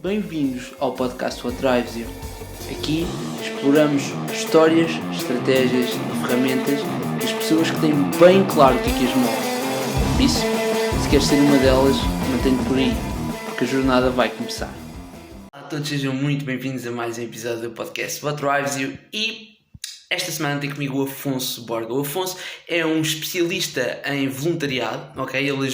Bem-vindos ao podcast What Drives You. Aqui exploramos histórias, estratégias e ferramentas das pessoas que têm bem claro o que as move. Por isso, se queres ser uma delas, mantém-te por aí, porque a jornada vai começar. Olá a todos, sejam muito bem-vindos a mais um episódio do podcast What Drives You e esta semana tem comigo o Afonso Borga. O Afonso é um especialista em voluntariado, ok? Ele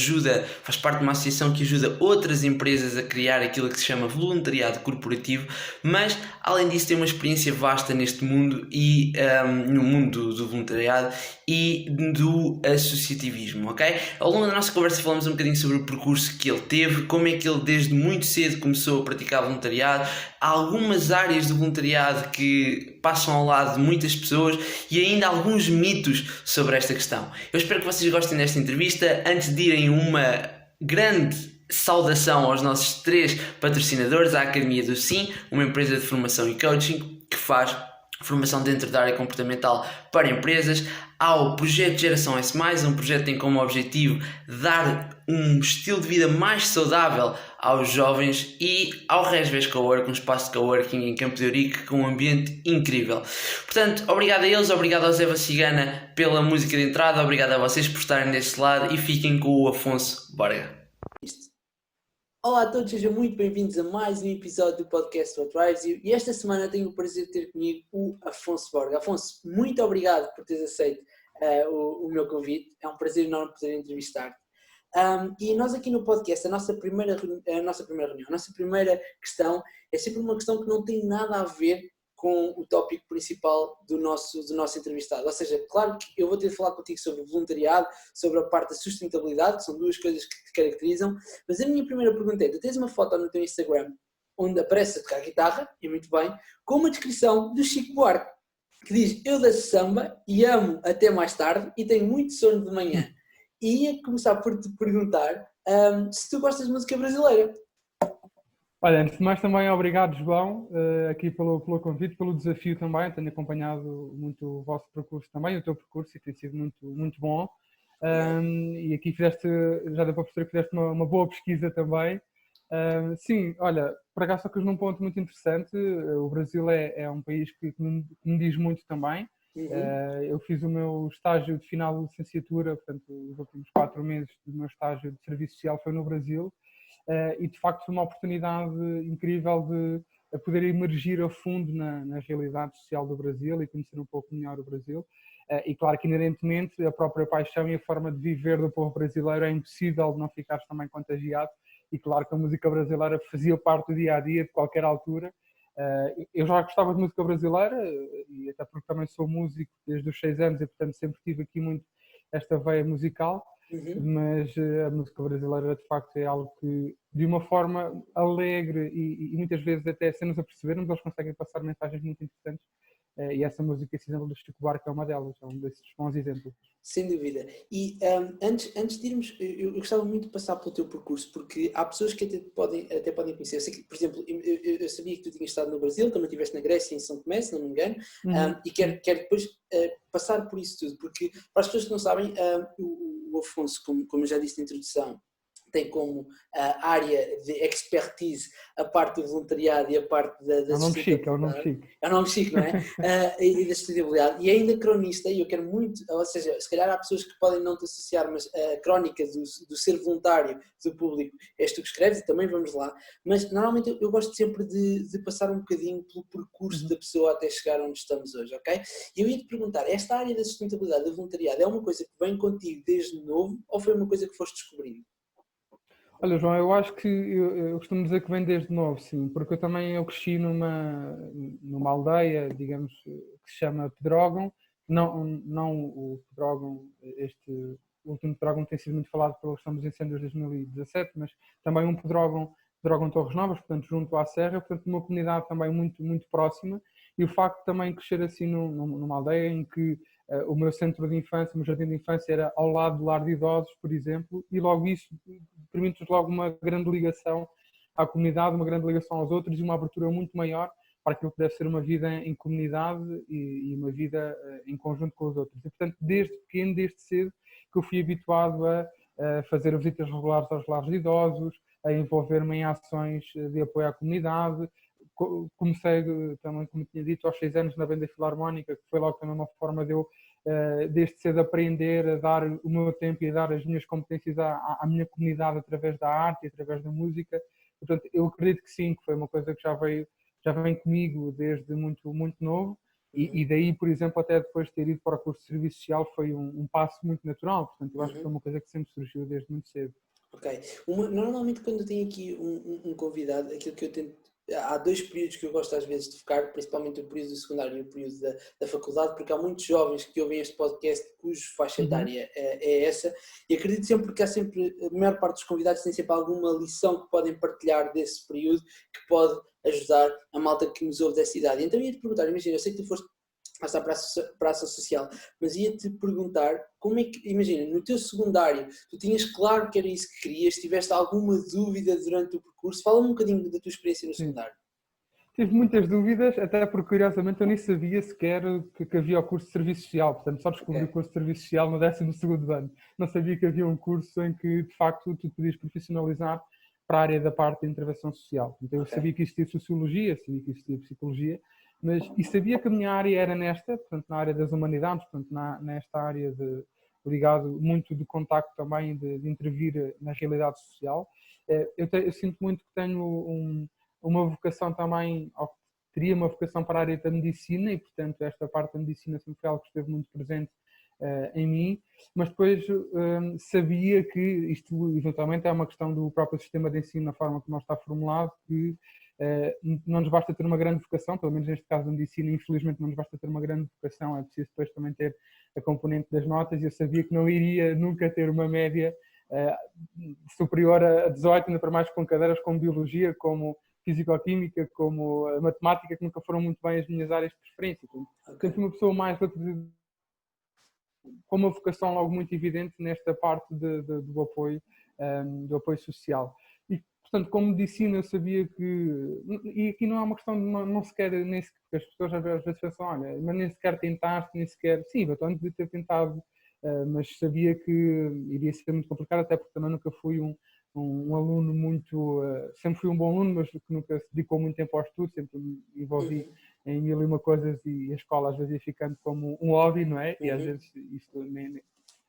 faz parte de uma associação que ajuda outras empresas a criar aquilo que se chama voluntariado corporativo, mas além disso tem uma experiência vasta neste mundo e no mundo do voluntariado e do associativismo, ok? Ao longo da nossa conversa falamos um bocadinho sobre o percurso que ele teve, como é que ele desde muito cedo começou a praticar voluntariado, há algumas áreas do voluntariado que passam ao lado de muitas pessoas e ainda alguns mitos sobre esta questão. Eu espero que vocês gostem desta entrevista. Antes de irem, uma grande saudação aos nossos 3 patrocinadores, à Academia do Sim, uma empresa de formação e coaching que faz formação dentro da área comportamental para empresas, ao projeto Geração S+, um projeto que tem como objetivo dar um estilo de vida mais saudável aos jovens, e ao Resves Cowork, um espaço de coworking em Campo de Ourique com um ambiente incrível. Portanto, obrigado a eles, obrigado ao Zé Cigana pela música de entrada, obrigado a vocês por estarem deste lado e fiquem com o Afonso Borga. Olá a todos, sejam muito bem-vindos a mais um episódio do podcast What Drives You e esta semana tenho o prazer de ter comigo o Afonso Borga. Afonso, muito obrigado por teres aceito o meu convite, é um prazer enorme poder entrevistar-te. E nós aqui no podcast, a nossa primeira questão é sempre uma questão que não tem nada a ver com o tópico principal do nosso entrevistado. Ou seja, claro que eu vou ter de falar contigo sobre o voluntariado, sobre a parte da sustentabilidade, que são duas coisas que te caracterizam, mas a minha primeira pergunta é, tu tens uma foto no teu Instagram onde aparece a tocar guitarra, e muito bem, com uma descrição do Chico Buarque, que diz, eu danço samba e amo até mais tarde e tenho muito sono de manhã. E ia começar por te perguntar se tu gostas de música brasileira. Olha, antes de mais também obrigado, João, aqui pelo convite, pelo desafio também. Tenho acompanhado muito o vosso percurso também, o teu percurso, e tem sido muito bom. E aqui já deu para perceber que fizeste uma boa pesquisa também. Sim, olha, por acaso tocas num ponto muito interessante. O Brasil é um país que me diz muito também. Eu fiz o meu estágio de final de licenciatura, portanto, os últimos 4 meses do meu estágio de serviço social foi no Brasil. E de facto foi uma oportunidade incrível de poder emergir a fundo na realidade social do Brasil e conhecer um pouco melhor o Brasil. E claro que inerentemente a própria paixão e a forma de viver do povo brasileiro é impossível de não ficar também contagiado, e claro que a música brasileira fazia parte do dia-a-dia de qualquer altura. Eu já gostava de música brasileira, e até porque também sou músico desde os 6 anos e portanto sempre tive aqui muito esta veia musical. Mas a música brasileira de facto é algo que, de uma forma alegre e muitas vezes até sem nos apercebermos, eles conseguem passar mensagens muito interessantes, e essa música, esse exemplo do Chico Buarque é uma delas, é um desses bons exemplos. Sem dúvida. E antes de irmos, eu gostava muito de passar pelo teu percurso, porque há pessoas que até podem conhecer. Eu sei que, por exemplo, eu sabia que tu tinhas estado no Brasil, também estiveste na Grécia, em São Tomé, se não me engano, e quero depois passar por isso tudo, porque para as pessoas que não sabem, o Afonso, como eu já disse na introdução, tem como área de expertise a parte do voluntariado e a parte da sustentabilidade. É um nome chique. É um nome chique, não é? E da sustentabilidade. E ainda cronista, e eu quero muito, ou seja, se calhar há pessoas que podem não te associar, mas a crónica do ser voluntário do público és tu que escreves, e também vamos lá. Mas normalmente eu gosto sempre de passar um bocadinho pelo percurso da pessoa até chegar onde estamos hoje, ok? E eu ia te perguntar, esta área da sustentabilidade, da voluntariado, é uma coisa que vem contigo desde novo ou foi uma coisa que foste descobrindo? Olha, João, eu acho que eu costumo dizer que vem desde novo, sim, porque eu cresci numa aldeia, digamos, que se chama Pedrógão, não o Pedrógão, este último Pedrógão tem sido muito falado pela questão dos incêndios de 2017, mas também um Pedrógão Torres Novas, portanto, junto à Serra, portanto, uma comunidade também muito próxima, e o facto de também crescer assim numa aldeia em que o meu centro de infância, o meu jardim de infância era ao lado do lar de idosos, por exemplo, e logo isso permite-nos logo uma grande ligação à comunidade, uma grande ligação aos outros e uma abertura muito maior para aquilo que deve ser uma vida em comunidade e uma vida em conjunto com os outros. E, portanto, desde pequeno, desde cedo, que eu fui habituado a fazer visitas regulares aos lares de idosos, a envolver-me em ações de apoio à comunidade. Comecei também, como tinha dito, aos 6 anos na banda filarmónica, que foi logo também uma forma de eu, desde cedo, aprender a dar o meu tempo e a dar as minhas competências à minha comunidade através da arte e através da música. Portanto, eu acredito que sim, que foi uma coisa que já vem comigo desde muito, muito novo. E daí, por exemplo, até depois de ter ido para o curso de serviço social foi um passo muito natural. Portanto, eu acho que foi uma coisa que sempre surgiu desde muito cedo. Ok. Normalmente quando eu tenho aqui um convidado, aquilo que eu tento. Há 2 períodos que eu gosto às vezes de focar, principalmente o período do secundário e o período da faculdade, porque há muitos jovens que ouvem este podcast cuja faixa etária é essa, e acredito sempre que há sempre, a maior parte dos convidados tem sempre alguma lição que podem partilhar desse período, que pode ajudar a malta que nos ouve dessa idade. Então ia-te perguntar, imagina, eu sei que tu foste passar para a ação social, mas ia-te perguntar, como é que, imagina, no teu secundário, tu tinhas claro que era isso que querias, tiveste alguma dúvida durante o percurso? Fala-me um bocadinho da tua experiência no Sim. secundário. Tive muitas dúvidas, até porque, curiosamente, eu nem sabia sequer que havia o curso de Serviço Social. Portanto, só descobri o curso de Serviço Social no 12º ano. Não sabia que havia um curso em que, de facto, tu podias profissionalizar para a área da parte da intervenção social. Então, eu sabia que existia Sociologia, sabia que existia Psicologia, e sabia que a minha área era nesta, portanto, na área das humanidades, portanto, nesta área ligado muito de contacto também, de intervir na realidade social. Eu sinto muito que tenho uma vocação também, ou teria uma vocação para a área da medicina e, portanto, esta parte da medicina sempre foi algo que esteve muito presente em mim, mas depois sabia que isto eventualmente é uma questão do próprio sistema de ensino, na forma como está formulado, que não nos basta ter uma grande vocação, pelo menos neste caso da medicina, infelizmente não nos basta ter uma grande vocação, é preciso depois também ter a componente das notas, e eu sabia que não iria nunca ter uma média superior a 18, ainda para mais com cadeiras como biologia, como fisicoquímica, como a matemática, que nunca foram muito bem as minhas áreas de preferência. Sempre fui uma pessoa mais com uma vocação logo muito evidente nesta parte do apoio social. E, portanto, como medicina, eu sabia que. E aqui não é uma questão de não sequer. Nem sequer, porque as pessoas às vezes pensam, olha, mas nem sequer tentaste, nem sequer. Sim, então devia ter tentado, mas sabia que iria ser muito complicado, até porque também nunca fui um aluno muito. Sempre fui um bom aluno, mas que nunca se dedicou muito tempo ao estudo, sempre me envolvi em mil e uma coisas e a escola às vezes ia ficando como um hobby, não é? E às vezes isto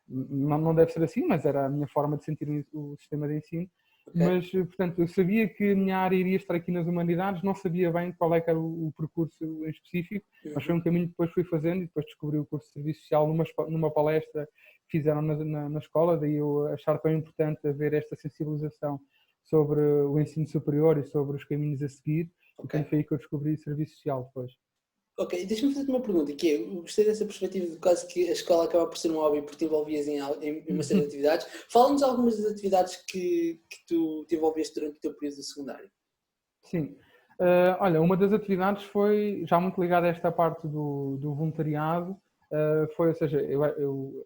não deve ser assim, mas era a minha forma de sentir o sistema de ensino. Mas, portanto, eu sabia que a minha área iria estar aqui nas humanidades, não sabia bem qual é que era o percurso em específico, mas foi um caminho que depois fui fazendo e depois descobri o curso de Serviço Social numa palestra que fizeram na escola, daí eu achar tão importante haver esta sensibilização sobre o ensino superior e sobre os caminhos a seguir. Portanto, foi aí que eu descobri o Serviço Social depois. Ok, deixa-me fazer-te uma pergunta, que é, eu gostei dessa perspectiva de quase que a escola acaba por ser um hobby porque te envolvias em uma série de atividades. Fala-nos algumas das atividades que tu te envolveste durante o teu período de secundário. Sim. Olha, uma das atividades foi já muito ligada a esta parte do voluntariado, ou seja, eu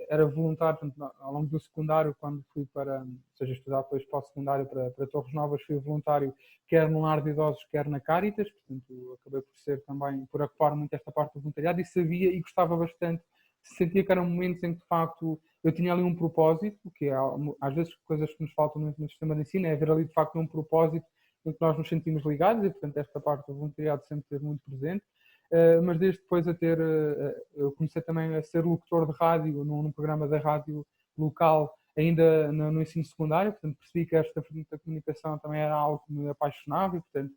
era voluntário, portanto, ao longo do secundário, quando fui para, ou seja, estudar depois para o secundário para Torres Novas, fui voluntário quer no lar de idosos, quer na Caritas, portanto, acabei por ser também, por ocupar muito esta parte do voluntariado e sabia e gostava bastante, sentia que eram momentos em que, de facto, eu tinha ali um propósito, que é, às vezes, coisas que nos faltam no sistema de ensino, é haver ali, de facto, um propósito em que nós nos sentimos ligados e, portanto, esta parte do voluntariado sempre esteve muito presente. Mas desde depois eu comecei também a ser locutor de rádio num programa da rádio local, ainda no ensino secundário, portanto percebi que esta frente da comunicação também era algo que me apaixonava e, portanto,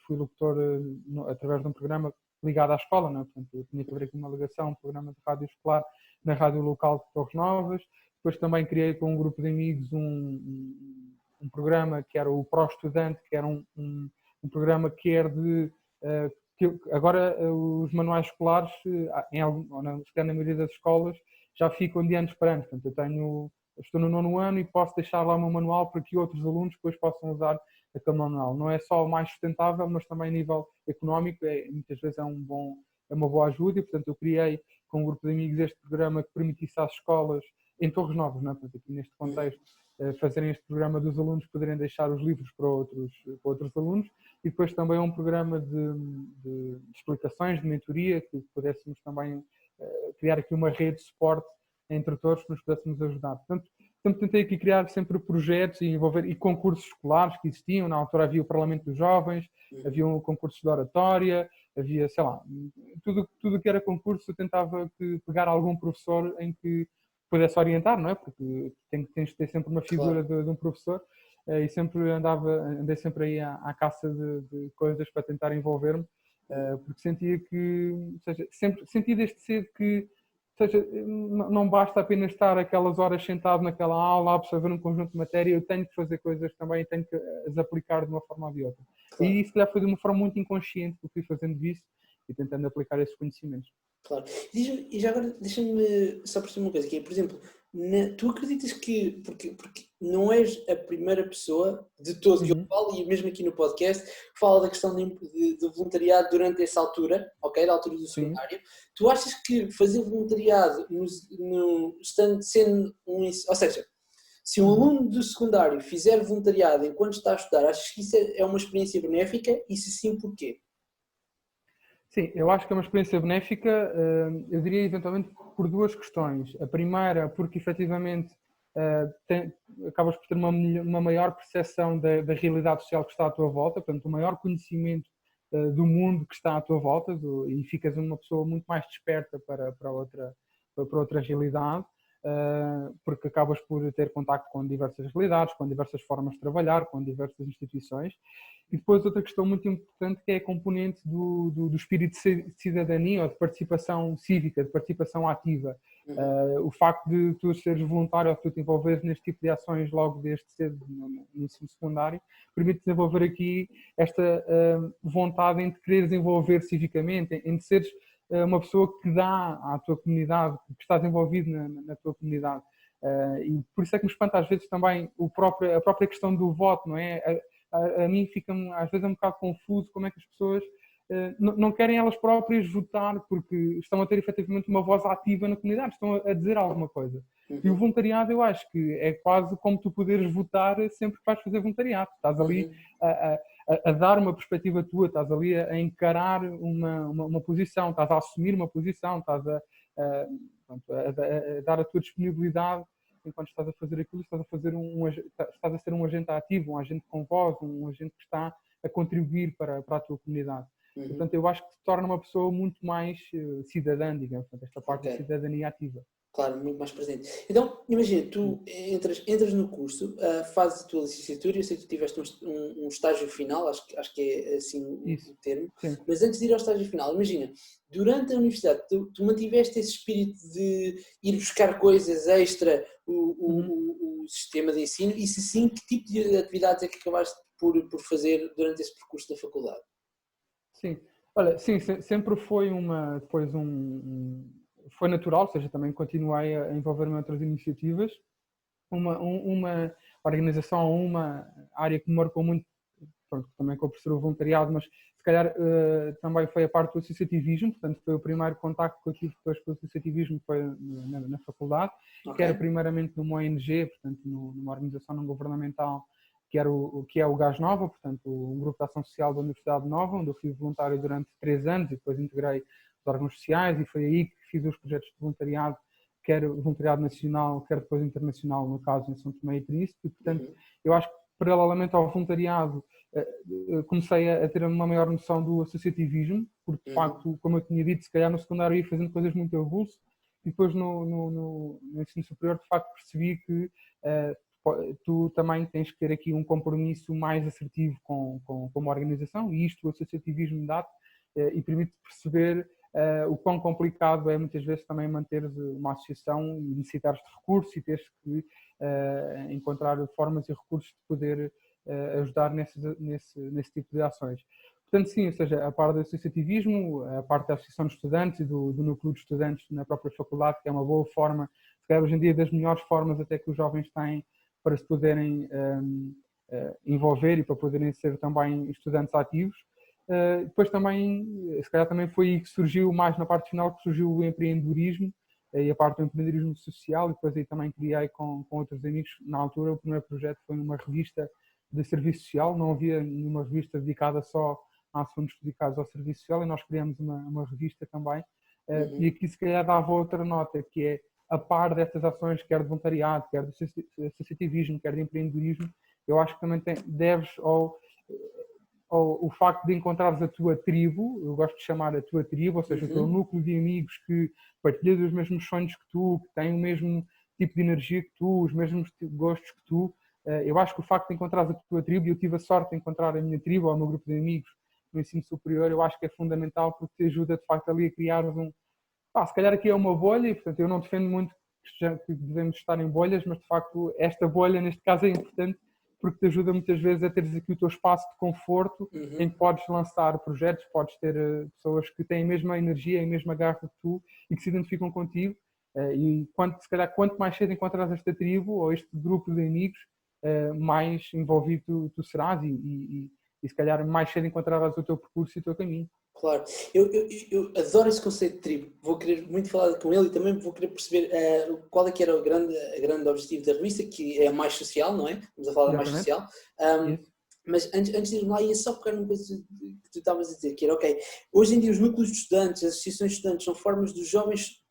fui locutor através de um programa ligado à escola, não é? Portanto, eu tinha que haver aqui uma ligação, um programa de rádio escolar na rádio local de Torres Novas. Depois também criei com um grupo de amigos um programa que era o Pro Estudante, que era um programa que era de... que agora os manuais escolares, na maioria das escolas, já ficam de anos para anos. Portanto, estou no 9º ano e posso deixar lá o meu manual para que outros alunos depois possam usar aquele manual. Não é só o mais sustentável, mas também a nível económico, muitas vezes é uma boa ajuda e, portanto, eu criei com um grupo de amigos este programa que permitisse às escolas, em Torres Novas, não é? Portanto, aqui neste contexto, fazerem este programa dos alunos poderem deixar os livros para outros alunos e depois também um programa de explicações, de mentoria, que pudéssemos também criar aqui uma rede de suporte entre todos que nos pudéssemos ajudar. Portanto, Sempre tentei aqui criar sempre projetos e envolver e concursos escolares que existiam. Na altura havia o Parlamento dos Jovens, havia um concurso de oratória, havia, sei lá, tudo que era concurso eu tentava pegar algum professor em que pudesse orientar, não é? Porque tens de ter sempre uma figura de um professor, e sempre andei sempre aí à caça de coisas para tentar envolver-me, porque sentia que, ou seja, sempre senti desde cedo que, ou seja, não basta apenas estar aquelas horas sentado naquela aula a absorver um conjunto de matéria, eu tenho que fazer coisas também e tenho que as aplicar de uma forma ou de outra. Claro. E isso, se calhar, foi de uma forma muito inconsciente que eu fui fazendo isso e tentando aplicar esses conhecimentos. Claro. E já agora, deixa-me só perceber uma coisa, que é, por exemplo, tu acreditas que, porque não és a primeira pessoa de todo que eu falo, e mesmo aqui no podcast, que fala da questão de voluntariado durante essa altura, ok, da altura do secundário, tu achas que fazer voluntariado sendo ou seja, se um aluno do secundário fizer voluntariado enquanto está a estudar, achas que isso é uma experiência benéfica? E se sim, porquê? Sim, eu acho que é uma experiência benéfica, eu diria eventualmente por duas questões. A primeira, porque efetivamente acabas por ter uma maior percepção da realidade social que está à tua volta, portanto, um maior conhecimento do mundo que está à tua volta, e ficas uma pessoa muito mais desperta para outra realidade, porque acabas por ter contacto com diversas realidades, com diversas formas de trabalhar, com diversas instituições. E depois outra questão muito importante que é a componente do espírito de cidadania ou de participação cívica, de participação ativa. O facto de tu seres voluntário ou de tu te envolveres neste tipo de ações logo desde cedo no ensino secundário, permite desenvolver aqui esta vontade em te quereres envolver civicamente, em de seres uma pessoa que dá à tua comunidade, que estás envolvido na tua comunidade. E por isso é que me espanta às vezes também a própria questão do voto, não é? A mim fica-me às vezes um bocado confuso como é que as pessoas não querem elas próprias votar porque estão a ter efetivamente uma voz ativa na comunidade, estão a dizer alguma coisa. E o voluntariado eu acho que é quase como tu poderes votar sempre que vais fazer voluntariado. Estás ali a dar uma perspectiva tua, estás ali a encarar uma posição, estás a assumir uma posição, estás a dar a tua disponibilidade enquanto estás a fazer aquilo, estás a ser um agente ativo, um agente com voz, um agente que está a contribuir para a tua comunidade. Portanto, eu acho que te torna uma pessoa muito mais cidadã, digamos, esta parte da cidadania ativa. Claro, muito mais presente. Então, imagina, tu entras no curso, fazes a tua licenciatura, eu sei que tu tiveste um estágio final, acho que é assim o termo, mas antes de ir ao estágio final, imagina, durante a universidade, tu mantiveste esse espírito de ir buscar coisas extra o sistema de ensino, e se sim, que tipo de atividades é que acabaste por fazer durante esse percurso da faculdade? Sim, olha, sim, sempre foi foi natural, ou seja, também continuei a envolver-me em outras iniciativas. Uma organização, uma área que me marcou muito, pronto, também com o professor voluntariado, mas se calhar também foi a parte do associativismo, portanto foi o primeiro contacto que eu tive depois com o associativismo, foi na faculdade, que era primeiramente numa ONG, portanto numa organização não governamental, que é o Gás Nova, portanto um grupo de ação social da Universidade Nova, onde eu fui voluntário durante 3 anos e depois integrei os órgãos sociais, e foi aí que fiz os projetos de voluntariado, quer voluntariado nacional, quer depois internacional, no caso em São Tomé e Príncipe, e portanto eu acho que paralelamente ao voluntariado comecei a ter uma maior noção do associativismo, porque de facto, como eu tinha dito, se calhar no secundário ia fazendo coisas muito avulso, e depois no ensino superior de facto percebi que tu também tens que ter aqui um compromisso mais assertivo com uma organização, e isto o associativismo dá-te e permite perceber o quão complicado é muitas vezes também manter uma associação e necessitares de recursos e teres que encontrar formas e recursos de poder ajudar nesse tipo de ações. Portanto, sim, ou seja, a parte do associativismo, a parte da associação de estudantes e do núcleo de estudantes na própria faculdade, que é uma boa forma, se calhar hoje em dia das melhores formas até que os jovens têm para se poderem envolver e para poderem ser também estudantes ativos. Depois também, se calhar também foi aí que surgiu, mais na parte final, que surgiu o empreendedorismo e a parte do empreendedorismo social, e depois aí também criei com outros amigos, na altura o primeiro projeto foi uma revista de serviço social, não havia nenhuma revista dedicada só a assuntos dedicados ao serviço social, e nós criamos uma revista também, e aqui se calhar dava outra nota, que é a par destas ações, quer de voluntariado, quer de associativismo, quer de empreendedorismo, eu acho que também deves ao o facto de encontrares a tua tribo, eu gosto de chamar a tua tribo, ou seja, o teu núcleo de amigos que partilham os mesmos sonhos que tu, que têm o mesmo tipo de energia que tu, os mesmos gostos que tu. Eu acho que o facto de encontrares a tua tribo, e eu tive a sorte de encontrar a minha tribo, ou o meu grupo de amigos no ensino superior, eu acho que é fundamental porque te ajuda de facto ali a criar se calhar aqui é uma bolha, e portanto eu não defendo muito que devemos estar em bolhas, mas de facto esta bolha neste caso é importante porque te ajuda muitas vezes a teres aqui o teu espaço de conforto em que podes lançar projetos, podes ter pessoas que têm a mesma energia, a mesma garra que tu e que se identificam contigo. E se calhar quanto mais cedo encontras esta tribo ou este grupo de amigos, mais envolvido tu serás e se calhar mais cedo encontrarás o teu percurso e o teu caminho. Claro, eu adoro esse conceito de tribo, vou querer muito falar com ele e também vou querer perceber qual é que era o grande objetivo da revista, que é a mais social, não é? Estamos a falar da mais social. Mas antes de irmos lá, ia só pegar numa coisa que tu estavas a dizer, que era, ok, hoje em dia os núcleos de estudantes, as associações de estudantes são formas dos jovens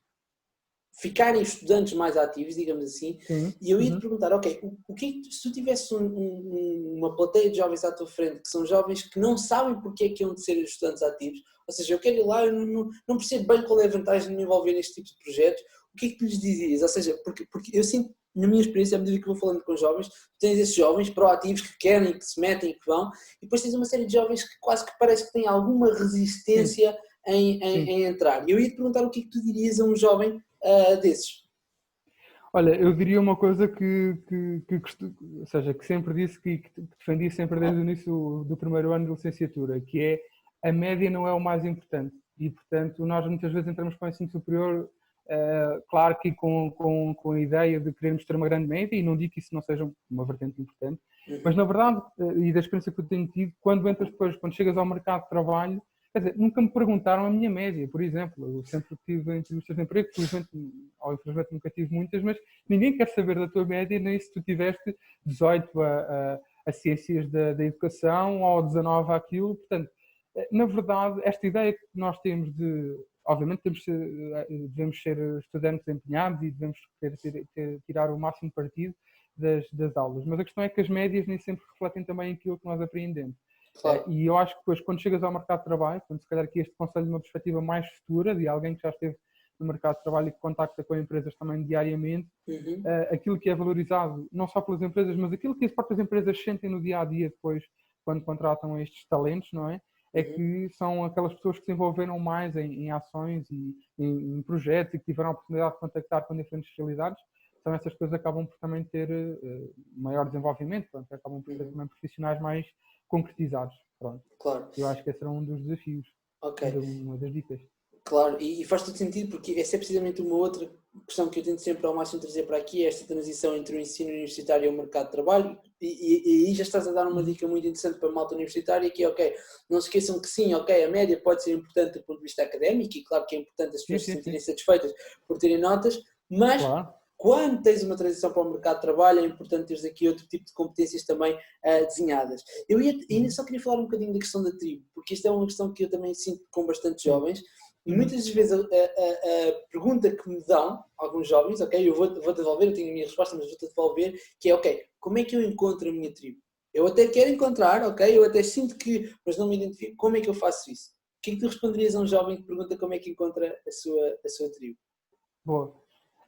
ficarem estudantes mais ativos, digamos assim, e eu ia te perguntar, ok, o que se tu tivesse uma plateia de jovens à tua frente, que são jovens que não sabem porque é que iam de ser estudantes ativos, ou seja, eu quero ir lá, eu não percebo bem qual é a vantagem de me envolver neste tipo de projetos, o que é que tu lhes dizias? Ou seja, porque eu sinto, na minha experiência, à medida que vou falando com jovens, tens esses jovens proativos que querem, que se metem e que vão, e depois tens uma série de jovens que quase que parece que têm alguma resistência em entrar. E eu ia te perguntar o que é que tu dirias a um jovem desses. Olha, eu diria uma coisa ou seja, que sempre disse que defendi sempre desde o início do primeiro ano de licenciatura, que é a média não é o mais importante e, portanto, nós muitas vezes entramos para o ensino superior, claro que com a ideia de querermos ter uma grande média, e não digo que isso não seja uma vertente importante, mas na verdade, e da experiência que eu tenho tido, quando chegas ao mercado de trabalho, quer dizer, nunca me perguntaram a minha média, por exemplo. Eu sempre tive entrevistas de emprego, felizmente ou infelizmente nunca tive muitas, mas ninguém quer saber da tua média, nem se tu tiveste 18 a ciências da educação ou 19 àquilo. Portanto, na verdade, esta ideia que nós temos obviamente devemos ser estudantes empenhados e devemos tirar o máximo partido das aulas, mas a questão é que as médias nem sempre refletem também aquilo que nós aprendemos. Claro. E eu acho que depois, quando chegas ao mercado de trabalho, quando se calhar aqui este conselho de uma perspectiva mais futura, de alguém que já esteve no mercado de trabalho e que contacta com empresas também diariamente, aquilo que é valorizado, não só pelas empresas, mas aquilo que as próprias empresas sentem no dia-a-dia depois, quando contratam estes talentos, não é? É que são aquelas pessoas que se envolveram mais em ações e em projetos e que tiveram a oportunidade de contactar com diferentes especialidades. São essas pessoas que acabam por também ter maior desenvolvimento, portanto, acabam por ser também profissionais mais concretizados. Pronto. Claro. Eu acho que esse era um dos desafios, uma das dicas. Claro, e faz todo sentido, porque essa é precisamente uma outra questão que eu tento sempre ao máximo trazer para aqui, esta transição entre o ensino universitário e o mercado de trabalho, e aí já estás a dar uma dica muito interessante para a malta universitária, que é, ok, não se esqueçam que sim, ok, a média pode ser importante do ponto de vista académico, e claro que é importante as pessoas se sentirem satisfeitas por terem notas, mas quando tens uma transição para o mercado de trabalho, é importante teres aqui outro tipo de competências também desenhadas. Eu ainda só queria falar um bocadinho da questão da tribo, porque isto é uma questão que eu também sinto com bastantes jovens, e muitas das vezes a pergunta que me dão alguns jovens, ok, eu vou-te devolver, eu tenho a minha resposta, mas vou-te devolver, que é, ok, como é que eu encontro a minha tribo? Eu até quero encontrar, ok, eu até sinto que, mas não me identifico, como é que eu faço isso? O que é que tu responderias a um jovem que pergunta como é que encontra a sua tribo? Boa.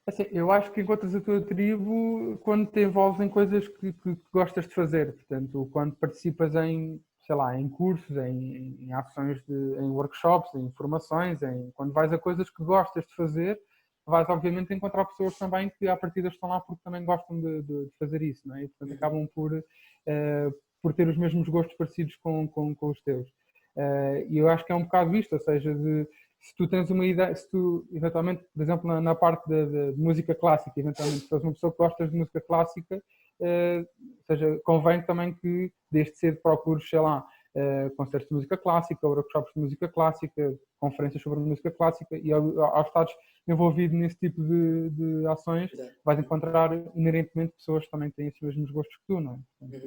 Assim, eu acho que encontras a tua tribo quando te envolves em coisas que gostas de fazer, portanto, quando participas em, sei lá, em cursos, em ações, em workshops, em formações, quando vais a coisas que gostas de fazer, vais obviamente encontrar pessoas também que à partida estão lá porque também gostam de fazer isso, não é? E portanto acabam por ter os mesmos gostos parecidos com os teus. E eu acho que é um bocado isto, ou seja, se tu tens uma ideia, se tu, eventualmente, por exemplo, na parte de música clássica, eventualmente, se és uma pessoa que gostas de música clássica, ou seja, convém também que, desde cedo, procures, sei lá, concertos de música clássica, workshops de música clássica, conferências sobre música clássica, e ao estares envolvido nesse tipo de ações, vais encontrar inerentemente pessoas que também têm os mesmos gostos que tu, não é?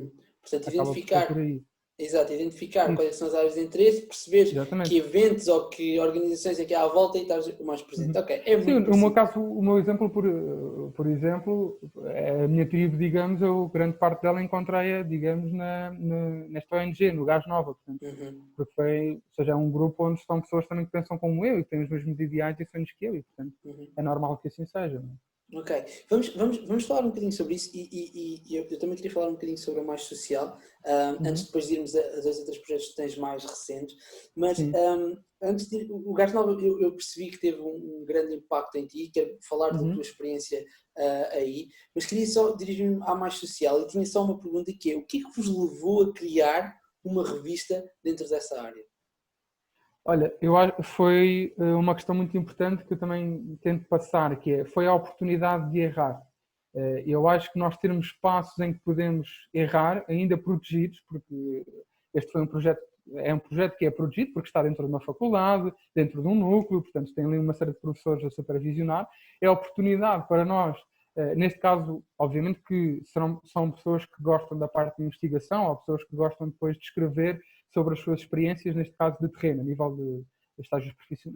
Portanto, identificar Exato, identificar Isso, quais são as áreas de interesse, perceber exatamente. que eventos ou que organizações é que há à volta e estar o mais presente. Uhum. Ok, é Sim, muito no meu parecido. caso, o meu exemplo, por exemplo, é a minha tribo, digamos, eu grande parte dela encontrei-a, digamos, nesta ONG, no Gás Nova, portanto, Uhum. porque foi, ou seja, é um grupo onde estão pessoas também que pensam como eu e que têm os mesmos ideais e sonhos que eu, e portanto Uhum. é normal que assim seja. Não é? Ok, vamos falar um bocadinho sobre isso e eu também queria falar um bocadinho sobre o mais social, antes Uhum. depois de irmos a dois outros projetos que tens mais recentes, mas Sim. antes de ir, o Gás Nova eu percebi que teve um grande impacto em ti, quero falar da tua Uhum. experiência aí, mas queria só dirigir-me à mais social e tinha só uma pergunta que é, o que é que vos levou a criar uma revista dentro dessa área? Olha, eu acho que foi uma questão muito importante que eu também tento passar, que é, foi a oportunidade de errar. Eu acho que nós termos espaços em que podemos errar, ainda protegidos, porque este foi um projeto, é um projeto que é protegido porque está dentro de uma faculdade, dentro de um núcleo, portanto tem ali uma série de professores a supervisionar. É a oportunidade para nós, neste caso, obviamente que são pessoas que gostam da parte de investigação, ou pessoas que gostam depois de escrever sobre as suas experiências, neste caso de terreno, a nível de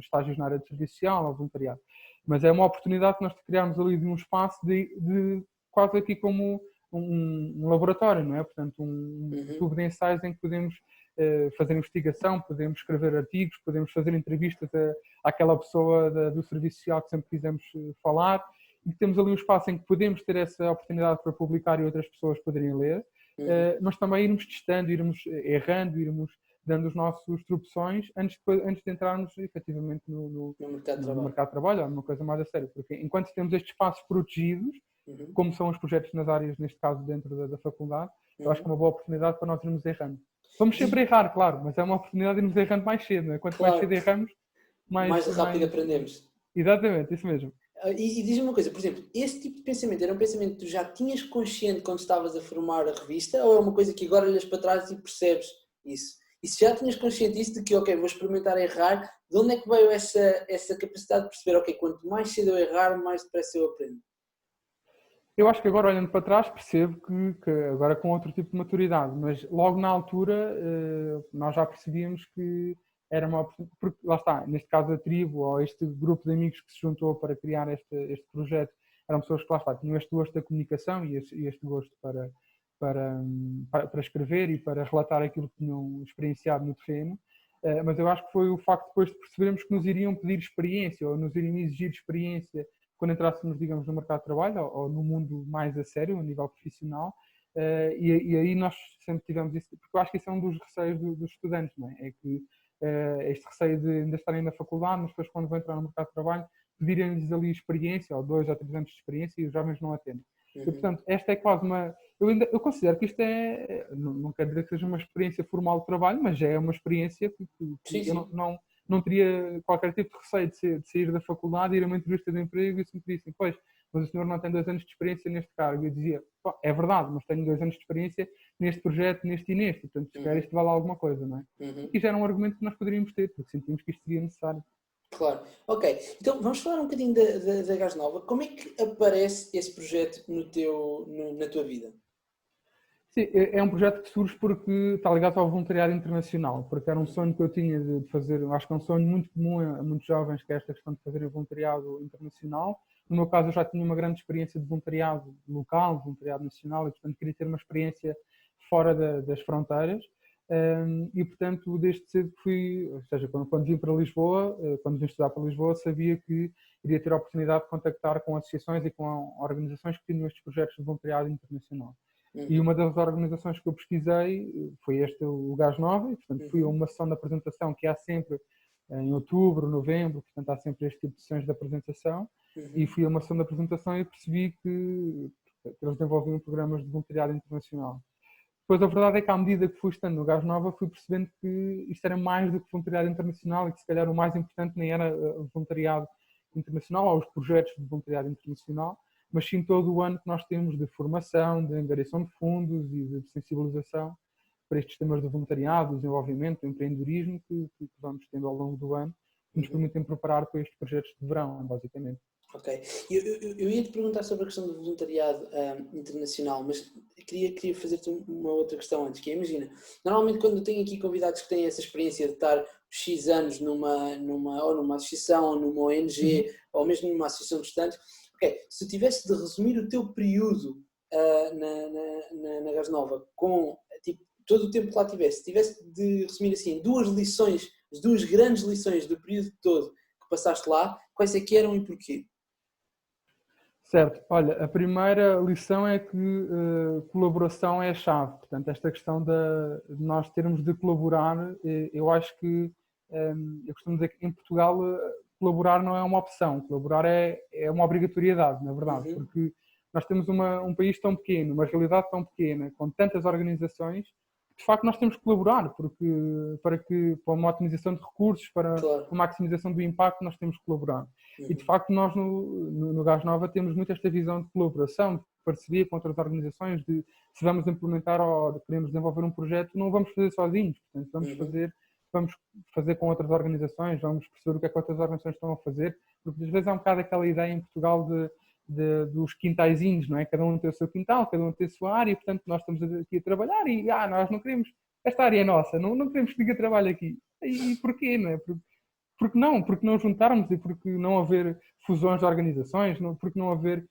estágios na área de serviço social ou voluntariado. Mas é uma oportunidade que nós criarmos ali de um espaço de quase aqui como um laboratório, não é? Portanto, um Uhum. tubo de ensaios em que podemos fazer investigação, podemos escrever artigos, podemos fazer entrevistas àquela pessoa do serviço social que sempre quisemos falar, e temos ali um espaço em que podemos ter essa oportunidade para publicar e outras pessoas poderem ler, Uhum. mas também irmos testando, irmos errando, irmos dando os nossos tropeções antes de entrarmos efetivamente No mercado de no trabalho. mercado de trabalho ou numa coisa mais a sério. Porque enquanto temos estes espaços protegidos, Uhum. como são os projetos nas áreas, neste caso dentro da faculdade, eu acho que é Uhum. uma boa oportunidade para nós irmos errando. Vamos sempre Diz- errar, claro, mas é uma oportunidade de irmos errando mais cedo. Não é? Quanto mais Claro, cedo erramos, mais rápido mais... aprendemos. Exatamente, isso mesmo. E diz-me uma coisa, por exemplo, esse tipo de pensamento era um pensamento que tu já tinhas consciente quando estavas a formar a revista ou é uma coisa que agora olhas para trás e percebes isso? E se já tinhas consciente disso de que, ok, vou experimentar errar, de onde é que veio essa capacidade de perceber, ok, quanto mais cedo eu errar, mais depressa eu aprendo? Eu acho que agora, olhando para trás, percebo que agora com outro tipo de maturidade, mas logo na altura nós já percebíamos que era uma oportunidade, porque lá está, neste caso a tribo ou este grupo de amigos que se juntou para criar este projeto, eram pessoas que lá está, tinham este gosto da comunicação e este gosto para escrever e para relatar aquilo que tinham experienciado no terreno. Mas eu acho que foi o facto depois de percebermos que nos iriam pedir experiência ou nos iriam exigir experiência quando entrássemos, digamos, no mercado de trabalho ou no mundo mais a sério, a nível profissional, e aí nós sempre tivemos isso, porque eu acho que isso é um dos receios dos estudantes, não é? É que este receio de ainda estarem na faculdade, mas depois quando vão entrar no mercado de trabalho, pedirem-lhes ali experiência, ou 2 ou 3 anos de experiência, e os jovens não atendem. E, Uhum. portanto, esta é quase uma... Eu considero que isto não quer dizer que seja uma experiência formal de trabalho, mas já é uma experiência Sim, que eu sim. não teria qualquer tipo de receio de sair da faculdade, ir a uma entrevista de emprego e sempre dissem, pois, mas o senhor não tem 2 anos de experiência neste cargo. Eu dizia, é verdade, mas tenho 2 anos de experiência neste projeto, neste e neste, portanto, se calhar Uhum. isto vale alguma coisa, não é? Uhum. E já era um argumento que nós poderíamos ter, porque sentimos que isto seria necessário. Claro. Ok, então vamos falar um bocadinho da Gás Nova. Como é que aparece esse projeto na tua vida? Sim, é um projeto que surge porque está ligado ao voluntariado internacional, porque era um sonho que eu tinha de fazer, acho que é um sonho muito comum a muitos jovens, que é esta questão de fazer voluntariado internacional. No meu caso, eu já tinha uma grande experiência de voluntariado local, voluntariado nacional, e portanto queria ter uma experiência fora das fronteiras. E portanto, desde cedo que fui, ou seja, quando vim para Lisboa, quando vim estudar para Lisboa, sabia que iria ter a oportunidade de contactar com associações e com organizações que tinham estes projetos de voluntariado internacional. E Uhum. uma das organizações que eu pesquisei foi o Gás Nova, e portanto fui a Uhum. uma sessão de apresentação que há sempre em outubro, novembro, portanto há sempre este tipo de sessões de apresentação, e Uhum. fui a uma sessão de apresentação e percebi que eles desenvolviam programas de voluntariado internacional. Depois a verdade é que à medida que fui estando no Gás Nova fui percebendo que isto era mais do que voluntariado internacional e que se calhar o mais importante nem era o voluntariado internacional ou os projetos de voluntariado internacional, mas sim todo o ano que nós temos de formação, de angariação de fundos e de sensibilização para estes temas de voluntariado, desenvolvimento, empreendedorismo que vamos tendo ao longo do ano, que nos Uhum. permitem preparar para estes projetos de verão, basicamente. Ok. Eu ia te perguntar sobre a questão do voluntariado internacional, mas queria fazer-te uma outra questão antes, que é, imagina, normalmente quando eu tenho aqui convidados que têm essa experiência de estar X anos ou numa associação, ou numa Uhum. ONG, ou mesmo numa associação de estudantes, ok, se tu tivesse de resumir o teu período na Gás Nova, com tipo, todo o tempo que lá tivesse de resumir assim, duas lições, as duas grandes lições do período todo que passaste lá, quais é que eram e porquê? Certo. Olha, a primeira lição é que colaboração é a chave. Portanto, esta questão de nós termos de colaborar, eu acho que, eu costumo dizer que em Portugal colaborar não é uma opção, colaborar é uma obrigatoriedade, na verdade, Uhum, porque nós temos um país tão pequeno, uma realidade tão pequena, com tantas organizações, que de facto nós temos que colaborar, porque para uma otimização de recursos, para claro. uma maximização do impacto, nós temos que colaborar. E de Uhum, facto nós no Gás Nova temos muito esta visão de colaboração, de parceria com outras organizações, de se vamos implementar ou queremos desenvolver um projeto, não vamos fazer sozinhos, portanto uhum, vamos fazer com outras organizações, vamos perceber o que é que outras organizações estão a fazer, porque às vezes há um bocado aquela ideia em Portugal dos quintaizinhos, não é? Cada um tem o seu quintal, cada um tem a sua área, portanto nós estamos aqui a trabalhar e nós não queremos, esta área é nossa, não queremos que ninguém trabalhe aqui. E porquê, não é? Porque não juntarmos e porque não haver fusões de organizações, porque não haver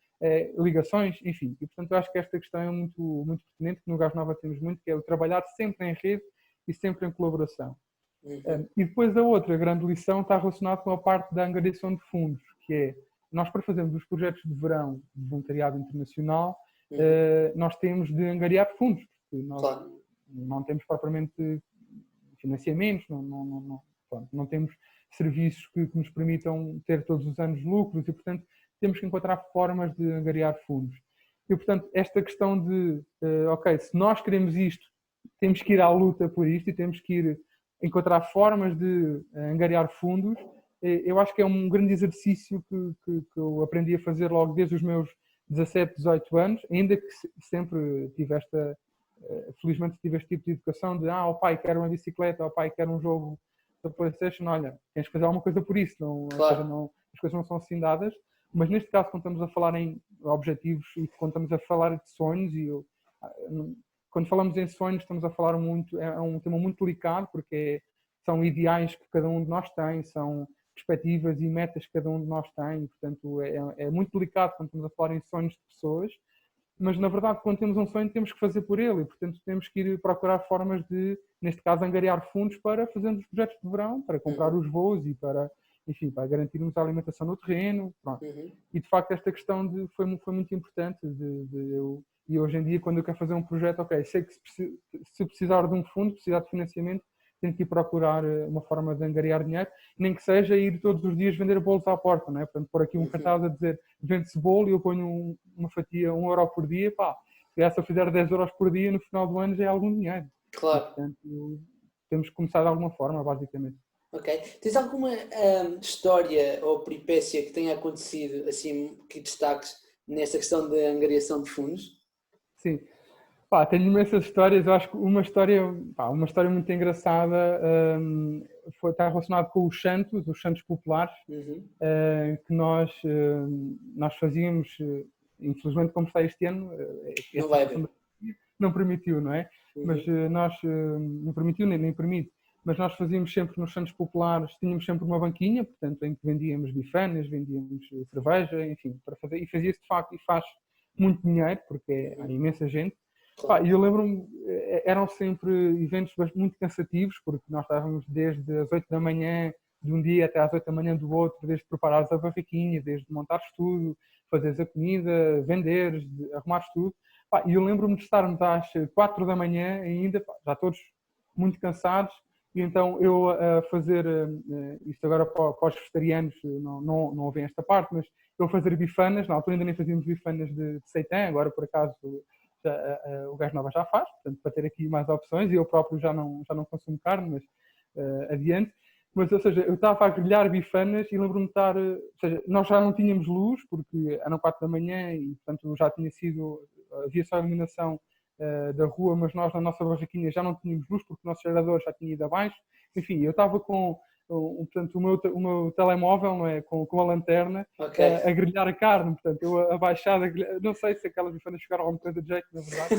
ligações, enfim. E, portanto, eu acho que esta questão é muito pertinente, que no Gás Nova temos muito, que é o trabalhar sempre em rede e sempre em colaboração. uhum, E depois a outra grande lição está relacionada com a parte da angariação de fundos, que é, nós para fazermos os projetos de verão de voluntariado internacional, uhum, nós temos de angariar fundos, porque nós claro. não temos propriamente financiamentos, pronto, não temos serviços que nos permitam ter todos os anos lucros e, portanto, temos que encontrar formas de angariar fundos. E, portanto, esta questão de, ok, se nós queremos isto, temos que ir à luta por isto e temos que ir encontrar formas de angariar fundos. Eu acho que é um grande exercício que eu aprendi a fazer logo desde os meus 17, 18 anos, ainda que sempre tive felizmente tive este tipo de educação de, o pai quer uma bicicleta, o pai quer um jogo da PlayStation, olha, tens que fazer alguma coisa por isso, não, ou seja, Claro. não, as coisas não são assim dadas, mas neste caso, quando estamos a falar em objetivos e quando estamos a falar de sonhos, quando falamos em sonhos, estamos a falar muito, é um tema muito delicado, porque são ideais que cada um de nós tem, são perspectivas e metas que cada um de nós tem, portanto, é muito delicado quando estamos a falar em sonhos de pessoas, mas na verdade, quando temos um sonho, temos que fazer por ele e, portanto, temos que ir procurar formas de, neste caso, angariar fundos para fazermos os projetos de verão, para comprar Uhum, os voos e para, enfim, para garantirmos a alimentação no terreno, pronto. uhum, E, de facto, esta questão foi muito importante e hoje em dia, quando eu quero fazer um projeto, ok, sei que se precisar de um fundo, precisar de financiamento, tenho que ir procurar uma forma de angariar dinheiro, nem que seja ir todos os dias vender bolos à porta, não é? Portanto, pôr aqui um uhum. cartaz a dizer vende-se bolo e eu ponho uma fatia, 1 euro por dia, pá, se eu fizer 10 euros por dia, no final do ano já é algum dinheiro. E, Claro. portanto, temos que começar de alguma forma, basicamente. Ok. Tens alguma história ou peripécia que tenha acontecido, assim, que destaques nessa questão da angariação de fundos? Sim. Pá, tenho imensas histórias. Eu acho que uma história muito engraçada está relacionada com os Santos Populares, Uhum. que nós fazíamos, infelizmente, como está este ano, Não esta vai situação da haver. pandemia não permitiu, não é? Mas Uhum. nós, não permitiu nem permite, mas nós fazíamos sempre nos Santos Populares, tínhamos sempre uma banquinha, portanto, em que vendíamos bifanas, vendíamos cerveja, enfim, para fazer, e fazia-se de facto, e faz muito dinheiro, porque há Uhum. imensa gente. Pá, e Claro. eu lembro-me, eram sempre eventos muito cansativos, porque nós estávamos desde as 8 da manhã de um dia até às 8 da manhã do outro, desde preparares a barraquinha, desde montares tudo, fazeres a comida, venderes, arrumares tudo. Pá, e eu lembro-me de estarmos às 4 da manhã ainda, pá, já todos muito cansados, e então eu a fazer, isto agora para os vegetarianos não ouvem esta parte, mas eu fazer bifanas, na altura ainda nem fazíamos bifanas de seitã, agora por acaso o Gás Nova já faz, portanto, para ter aqui mais opções, e eu próprio já não consumo carne, mas adiante. Mas, ou seja, eu estava a grelhar bifanas e lembro-me de estar, ou seja, nós já não tínhamos luz, porque eram 4 da manhã e, portanto, já tinha sido, havia só a iluminação da rua, mas nós na nossa barraquinha já não tínhamos luz, porque o nosso gerador já tinha ido abaixo. Enfim, eu estava com portanto, o meu telemóvel, não é, com a lanterna, Ok. a grelhar a carne, portanto, eu abaixado, não sei se aquelas bifanas ficaram alguma coisa de jeito, na verdade,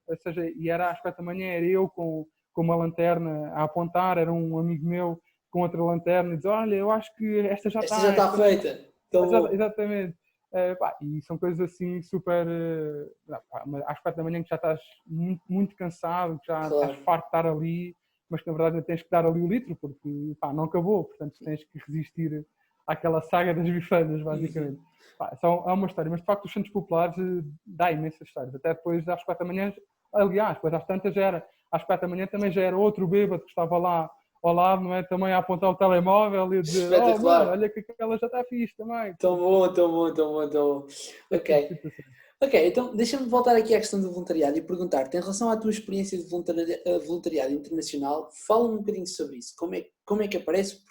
ou seja, e era às 4 da manhã, era eu com uma lanterna a apontar, era um amigo meu com outra lanterna, e diz, olha, eu acho que esta já Esta já está feita. Exatamente. E são coisas assim super. Às 4 da manhã que já estás muito, muito cansado, que já Claro. estás farto de estar ali, mas que na verdade tens que dar ali o litro, porque não acabou, portanto tens que resistir àquela saga das bifanas, basicamente. É uma história, mas de facto os Santos Populares dá imensas histórias. Até depois às 4 da manhã, aliás, depois às tantas já era, às 4 da manhã também já era outro bêbado que estava lá ao lado, não é? Também a apontar o telemóvel e a dizer, mano, olha que aquela já está fixe também. Tão bom, tão bom, tão bom, tão bom. Ok. Ok, então deixa-me voltar aqui à questão do voluntariado e perguntar-te, em relação à tua experiência de voluntariado internacional, fala-me um bocadinho sobre isso. Como é que aparece?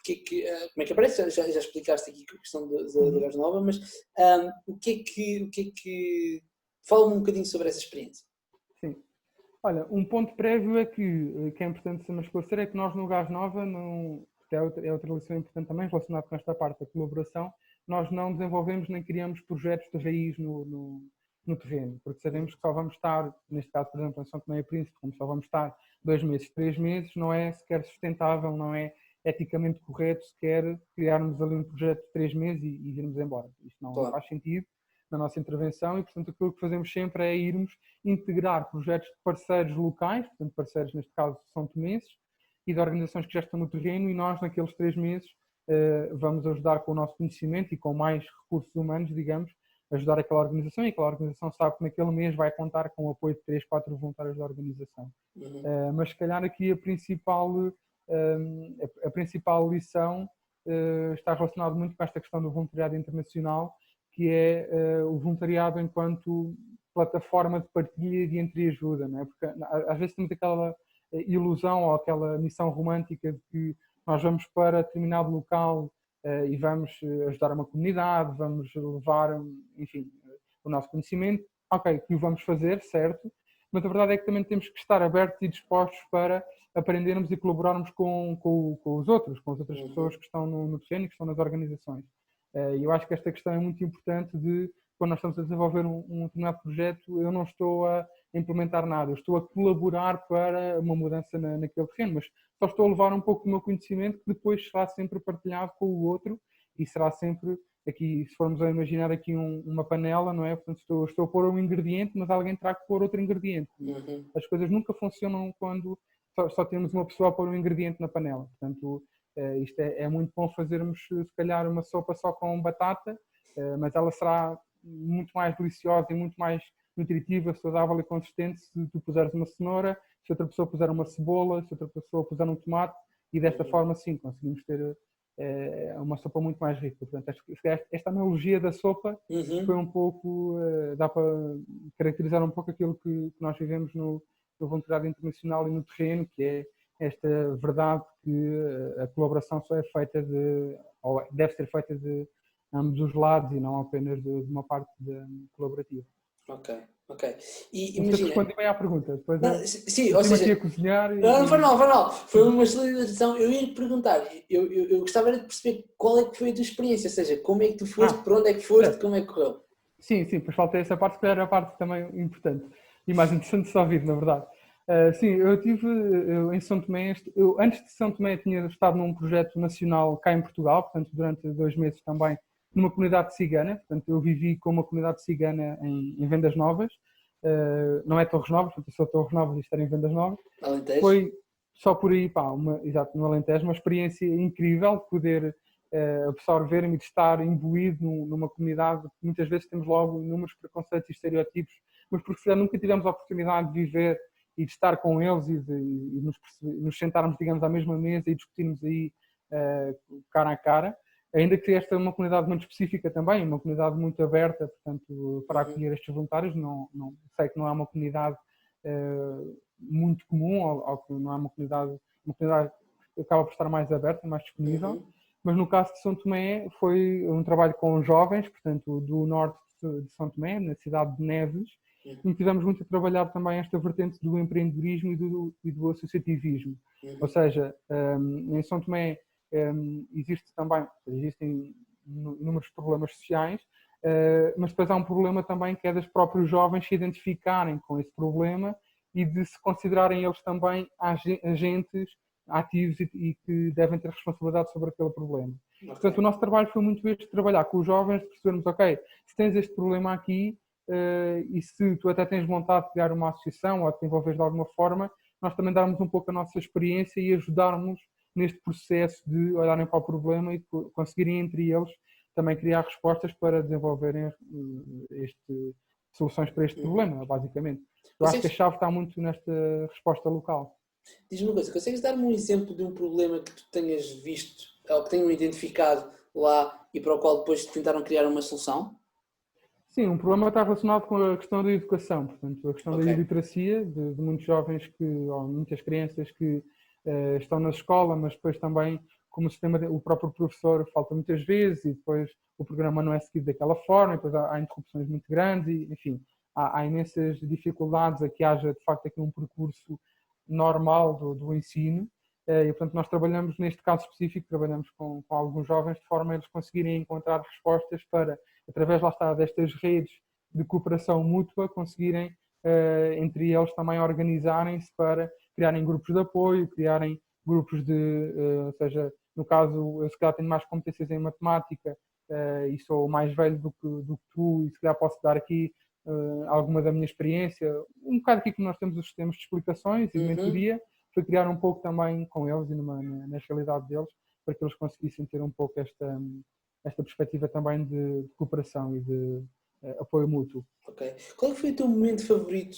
Como é que aparece? Já explicaste aqui a questão da Gás Nova, mas o que é que... Fala-me um bocadinho sobre essa experiência. Sim. Olha, um ponto prévio é que é importante se me esclarecer, é que nós no Gás Nova, porque é outra lição importante também relacionada com esta parte da colaboração, nós não desenvolvemos nem criamos projetos de raiz no terreno, porque sabemos que só vamos estar, neste caso, por exemplo, em São Tomé e Príncipe, como só vamos estar 2 meses, 3 meses, não é sequer sustentável, não é eticamente correto sequer criarmos ali um projeto de 3 meses e virmos embora. Isto não faz sentido na nossa intervenção e, portanto, aquilo que fazemos sempre é irmos integrar projetos de parceiros locais, portanto, parceiros, neste caso, são tomenses, e de organizações que já estão no terreno, e nós, naqueles 3 meses, vamos ajudar com o nosso conhecimento e com mais recursos humanos, digamos, ajudar aquela organização, e aquela organização sabe que naquele mês vai contar com o apoio de 3, 4 voluntários da organização. Mas, se calhar, aqui a principal lição está relacionada muito com esta questão do voluntariado internacional, que é o voluntariado enquanto plataforma de partilha e de entreajuda, não é? Porque às vezes temos aquela ilusão ou aquela missão romântica de que nós vamos para determinado local e vamos ajudar uma comunidade, vamos levar, enfim, o nosso conhecimento. Ok, que o vamos fazer, certo, mas a verdade é que também temos que estar abertos e dispostos para aprendermos e colaborarmos com os outros, com as outras pessoas que estão no terreno e que estão nas organizações. E eu acho que esta questão é muito importante quando nós estamos a desenvolver um determinado projeto, eu não estou a implementar nada, eu estou a colaborar para uma mudança naquele terreno, mas só estou a levar um pouco do meu conhecimento que depois será sempre partilhado com o outro e será sempre, aqui, se formos a imaginar aqui uma panela, não é? Portanto, estou a pôr um ingrediente, mas alguém terá que pôr outro ingrediente. As coisas nunca funcionam quando só temos uma pessoa a pôr um ingrediente na panela. Portanto, isto é muito bom fazermos, se calhar, uma sopa só com batata, mas ela será muito mais deliciosa e muito mais nutritiva, saudável e consistente se tu puseres uma cenoura, se outra pessoa puser uma cebola, se outra pessoa puser um tomate, e desta forma, sim, conseguimos ter uma sopa muito mais rica. Portanto, esta analogia da sopa foi um pouco, dá para caracterizar um pouco aquilo que nós vivemos no voluntariado internacional e no terreno, que é esta verdade que a colaboração só é feita ou deve ser feita de ambos os lados e não apenas de uma parte colaborativa. Ok. E imagina... respondi bem à pergunta. Depois sim, ou seja... aqui a cozinhar Não foi mal. Foi uma excelente. Eu ia te perguntar, eu gostava de perceber qual é que foi a tua experiência, ou seja, como é que tu foste, por onde é que foste, como é que correu. Sim, pois faltei essa parte, que era a parte também importante e mais interessante de se ouvir, na verdade. Sim, eu estive em São Tomé, antes de São Tomé tinha estado num projeto nacional cá em Portugal, portanto durante 2 meses também numa comunidade cigana, portanto eu vivi com uma comunidade cigana em Vendas Novas, não é Torres Novas, portanto eu sou Torres Novas e estar em Vendas Novas. Alentejo. Foi só por aí, exato, no Alentejo, uma experiência incrível de poder absorver-me e de estar imbuído numa comunidade que muitas vezes temos logo inúmeros preconceitos e estereotipos, mas porque nunca tivemos a oportunidade de viver e de estar com eles e nos sentarmos, digamos, à mesma mesa e discutirmos aí cara a cara, ainda que esta é uma comunidade muito específica também, uma comunidade muito aberta, portanto, para acolher estes voluntários. Não sei que não é uma comunidade muito comum, ou que não é uma comunidade que acaba por estar mais aberta, mais disponível, mas no caso de São Tomé foi um trabalho com jovens, portanto, do norte de São Tomé, na cidade de Neves, e tivemos muito a trabalhar também esta vertente do empreendedorismo e do associativismo. Ou seja, em São Tomé existem inúmeros problemas sociais, mas depois há um problema também que é dos próprios jovens se identificarem com esse problema e de se considerarem eles também agentes ativos e que devem ter responsabilidade sobre aquele problema. Okay. Portanto, o nosso trabalho foi muito este, trabalhar com os jovens, de percebermos, ok, se tens este problema aqui e se tu até tens vontade de criar uma associação ou de te envolveres de alguma forma, nós também darmos um pouco a nossa experiência e ajudarmos neste processo de olharem para o problema e conseguirem entre eles também criar respostas para desenvolverem soluções para este problema, basicamente. Eu acho que a chave está muito nesta resposta local. Diz-me uma coisa, consegues dar-me um exemplo de um problema que tu tenhas visto ou que tenham identificado lá e para o qual depois tentaram criar uma solução? Sim, um problema está relacionado com a questão da educação, portanto, a questão da iliteracia de muitos jovens ou muitas crianças que estão na escola, mas depois também como o próprio professor falta muitas vezes e depois o programa não é seguido daquela forma, e depois há interrupções muito grandes e, enfim, há imensas dificuldades a que haja, de facto, aqui um percurso normal do ensino. E, portanto, nós trabalhamos, neste caso específico, trabalhamos com alguns jovens de forma a eles conseguirem encontrar respostas para, através, lá está, destas redes de cooperação mútua, conseguirem, entre eles, também organizarem-se para criarem grupos de apoio, criarem grupos ou seja, no caso, eu se calhar tenho mais competências em matemática e sou mais velho do que tu e se calhar posso dar aqui alguma da minha experiência, um bocado aqui que nós temos os sistemas de explicações e de mentoria, foi criar um pouco também com eles e na realidade deles, para que eles conseguissem ter um pouco esta perspectiva também de cooperação e de apoio mútuo. Ok. Qual foi o teu momento favorito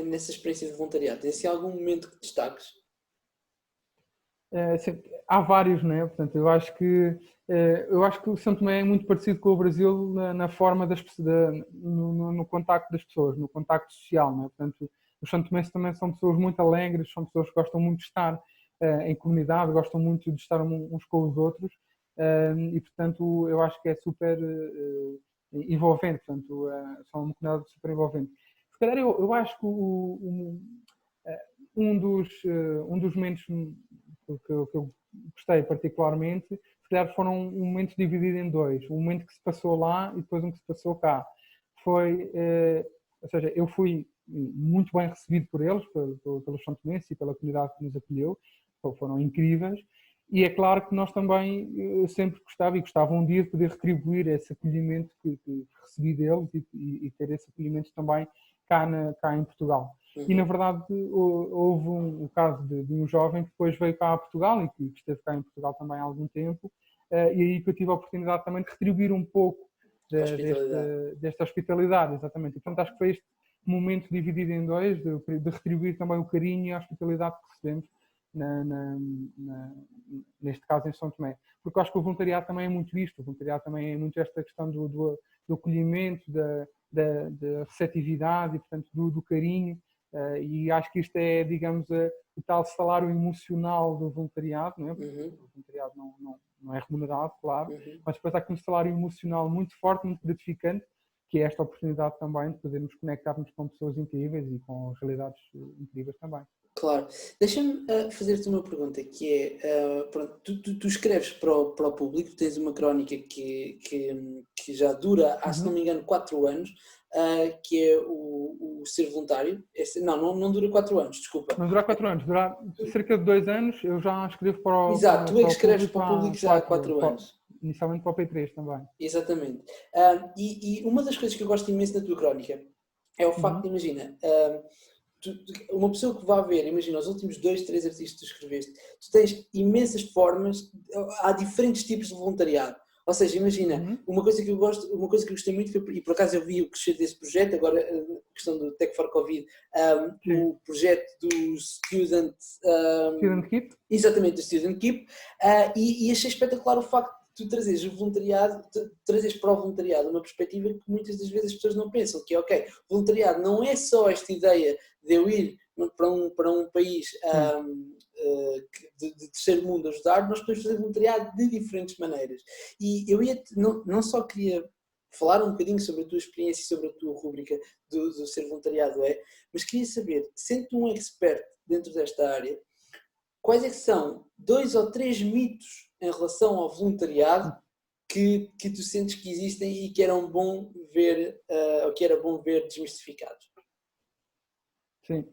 nessa experiência de voluntariado? Tens algum momento que destaques? Há vários, não é? Portanto, eu acho que o São Tomé é muito parecido com o Brasil na forma no contacto das pessoas, no contacto social, não é? Portanto, os São Tomenses também são pessoas muito alegres, são pessoas que gostam muito de estar em comunidade, gostam muito de estar uns com os outros e, portanto, eu acho que é super envolvente, portanto, são uma comunidade super envolvente. Se calhar eu acho que um dos momentos que eu gostei particularmente, se calhar foram um momento dividido em dois. Um momento que se passou lá e depois um que se passou cá. Ou seja, eu fui muito bem recebido por eles, pelos São Tomenses e pela comunidade que nos acolheu, foram incríveis. E é claro que nós também, eu sempre gostava um dia de poder retribuir esse acolhimento que recebi deles e ter esse acolhimento também cá em Portugal. E, na verdade, houve um caso de um jovem que depois veio cá a Portugal e que esteve cá em Portugal também há algum tempo, e aí que eu tive a oportunidade também de retribuir um pouco desta hospitalidade, exatamente. E, portanto, acho que foi este momento dividido em dois, de retribuir também o carinho e a hospitalidade que recebemos, neste caso em São Tomé. Porque eu acho que o voluntariado também é muito isto, o voluntariado também é muito esta questão do acolhimento, da receptividade e, portanto, do carinho. E acho que isto é, digamos, o tal salário emocional do voluntariado, não é? Porque o voluntariado não é remunerado, claro, mas depois há aqui um salário emocional muito forte, muito gratificante, que é esta oportunidade também de podermos conectar-nos com pessoas incríveis e com realidades incríveis também. Claro. Deixa-me fazer-te uma pergunta, que é, pronto, tu escreves para o público, tens uma crónica que já dura, se não me engano, 4 anos, que é o ser voluntário. Não dura 4 anos, desculpa. Não dura 4 anos, dura cerca de 2 anos, eu já escrevo para o Exato, tu é que escreves para o público já há 4 anos. Inicialmente para o P3 também. Exatamente. E uma das coisas que eu gosto imenso na tua crónica é o facto de, imagina, uma pessoa que vai ver, imagina, os últimos 2, 3 artigos que tu escreveste, tu tens imensas formas, há diferentes tipos de voluntariado. Ou seja, imagina, uma coisa que eu gostei muito foi, e por acaso eu vi o crescer desse projeto, agora a questão do Tech for Covid, o projeto do Student Keep. Exatamente, do Student Keep, e achei espetacular o facto de tu trazeres para o voluntariado uma perspectiva que muitas das vezes as pessoas não pensam, que é, ok, voluntariado não é só esta ideia de eu ir para um país de terceiro mundo ajudar, nós podemos fazer voluntariado de diferentes maneiras. E eu não só queria falar um bocadinho sobre a tua experiência e sobre a tua rúbrica do ser voluntariado mas queria saber, sendo um expert dentro desta área, quais é que são 2 ou 3 mitos em relação ao voluntariado que tu sentes que existem e que eram bom ver, ou que era bom ver desmistificados? Sim,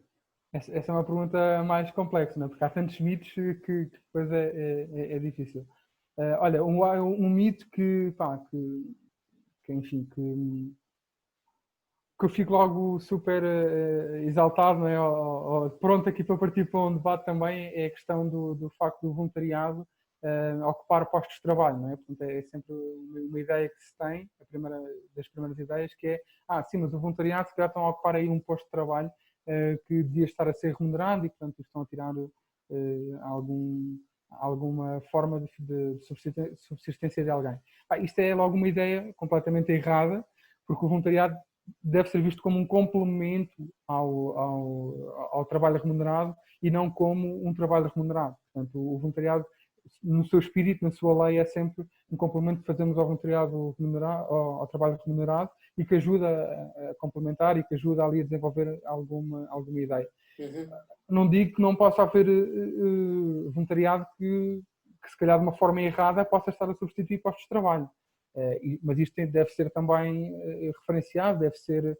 essa é uma pergunta mais complexa, não é? Porque há tantos mitos que depois é difícil. Olha, um mito enfim, que eu fico logo super exaltado, não é? Ou pronto aqui para partir para um debate também, é a questão do facto do voluntariado ocupar postos de trabalho, não é? Portanto, é sempre uma ideia que se tem, das primeiras ideias, que é, sim, mas o voluntariado se calhar estão a ocupar aí um posto de trabalho que devia estar a ser remunerado e, portanto, estão a tirar alguma forma de subsistência de alguém. Isto é logo uma ideia completamente errada, porque o voluntariado deve ser visto como um complemento ao trabalho remunerado e não como um trabalho remunerado. Portanto, o voluntariado, no seu espírito, na sua lei, é sempre um complemento que fazemos ao voluntariado remunerado, ao trabalho remunerado, e que ajuda a complementar e que ajuda ali a desenvolver alguma ideia. Uhum. Não digo que não possa haver voluntariado que se calhar de uma forma errada possa estar a substituir postos de trabalho. Mas isto deve ser também referenciado, deve ser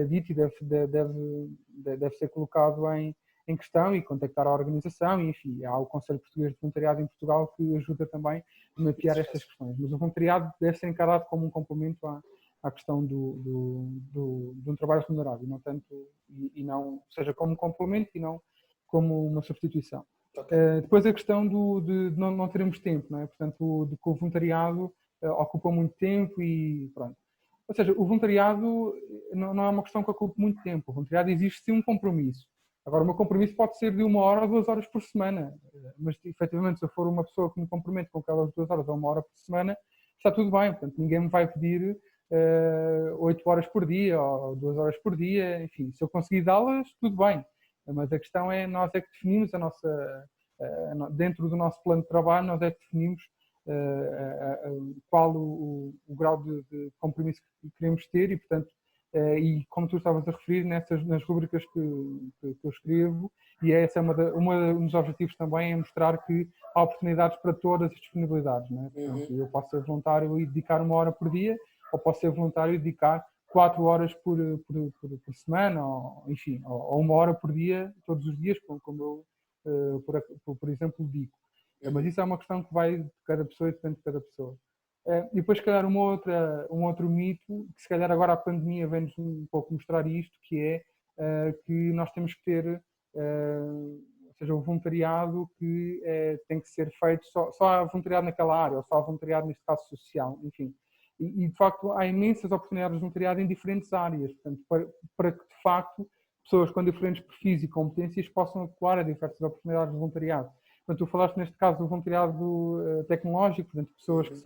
dito e deve ser colocado em questão e contactar a organização. E, enfim, há o Conselho Português de Voluntariado em Portugal que ajuda também a mapear estas questões. Mas o voluntariado deve ser encarado como um complemento à questão de um trabalho remunerado, e não tanto, e não seja como um complemento e não como uma substituição. Okay. Depois a questão de não termos tempo, não é? Portanto, de que o voluntariado ocupa muito tempo e pronto. Ou seja, o voluntariado não é uma questão que ocupe muito tempo. O voluntariado existe sim um compromisso. Agora, o meu compromisso pode ser de 1 hora ou 2 horas por semana. Mas, efetivamente, se eu for uma pessoa que me compromete com aquelas 2 horas ou 1 hora por semana, está tudo bem. Portanto, ninguém me vai pedir 8 horas por dia ou 2 horas por dia. Enfim, se eu conseguir dá-las, tudo bem. Mas a questão é, nós é que definimos dentro do nosso plano de trabalho, nós é que definimos qual o grau de compromisso que queremos ter e, portanto, e como tu estavas a referir, nas rubricas que eu escrevo, e essa é um dos objetivos também, é mostrar que há oportunidades para todas as disponibilidades. Não é? Portanto, eu posso ser voluntário e dedicar 1 hora por dia, ou posso ser voluntário e dedicar 4 horas por semana, ou, enfim, ou 1 hora por dia, todos os dias, como eu, por exemplo, digo. Mas isso é uma questão que vai de cada pessoa e depende de cada pessoa. E depois, se calhar, um outro mito, que se calhar agora a pandemia vem-nos um pouco mostrar isto, que é que nós temos que ter, ou seja, o voluntariado que tem que ser feito, só há voluntariado naquela área, ou só há voluntariado neste caso social, enfim. E de facto, há imensas oportunidades de voluntariado em diferentes áreas, portanto, para que, de facto, pessoas com diferentes perfis e competências possam atuar a diversas oportunidades de voluntariado. Portanto, tu falaste neste caso do voluntariado tecnológico, portanto, pessoas que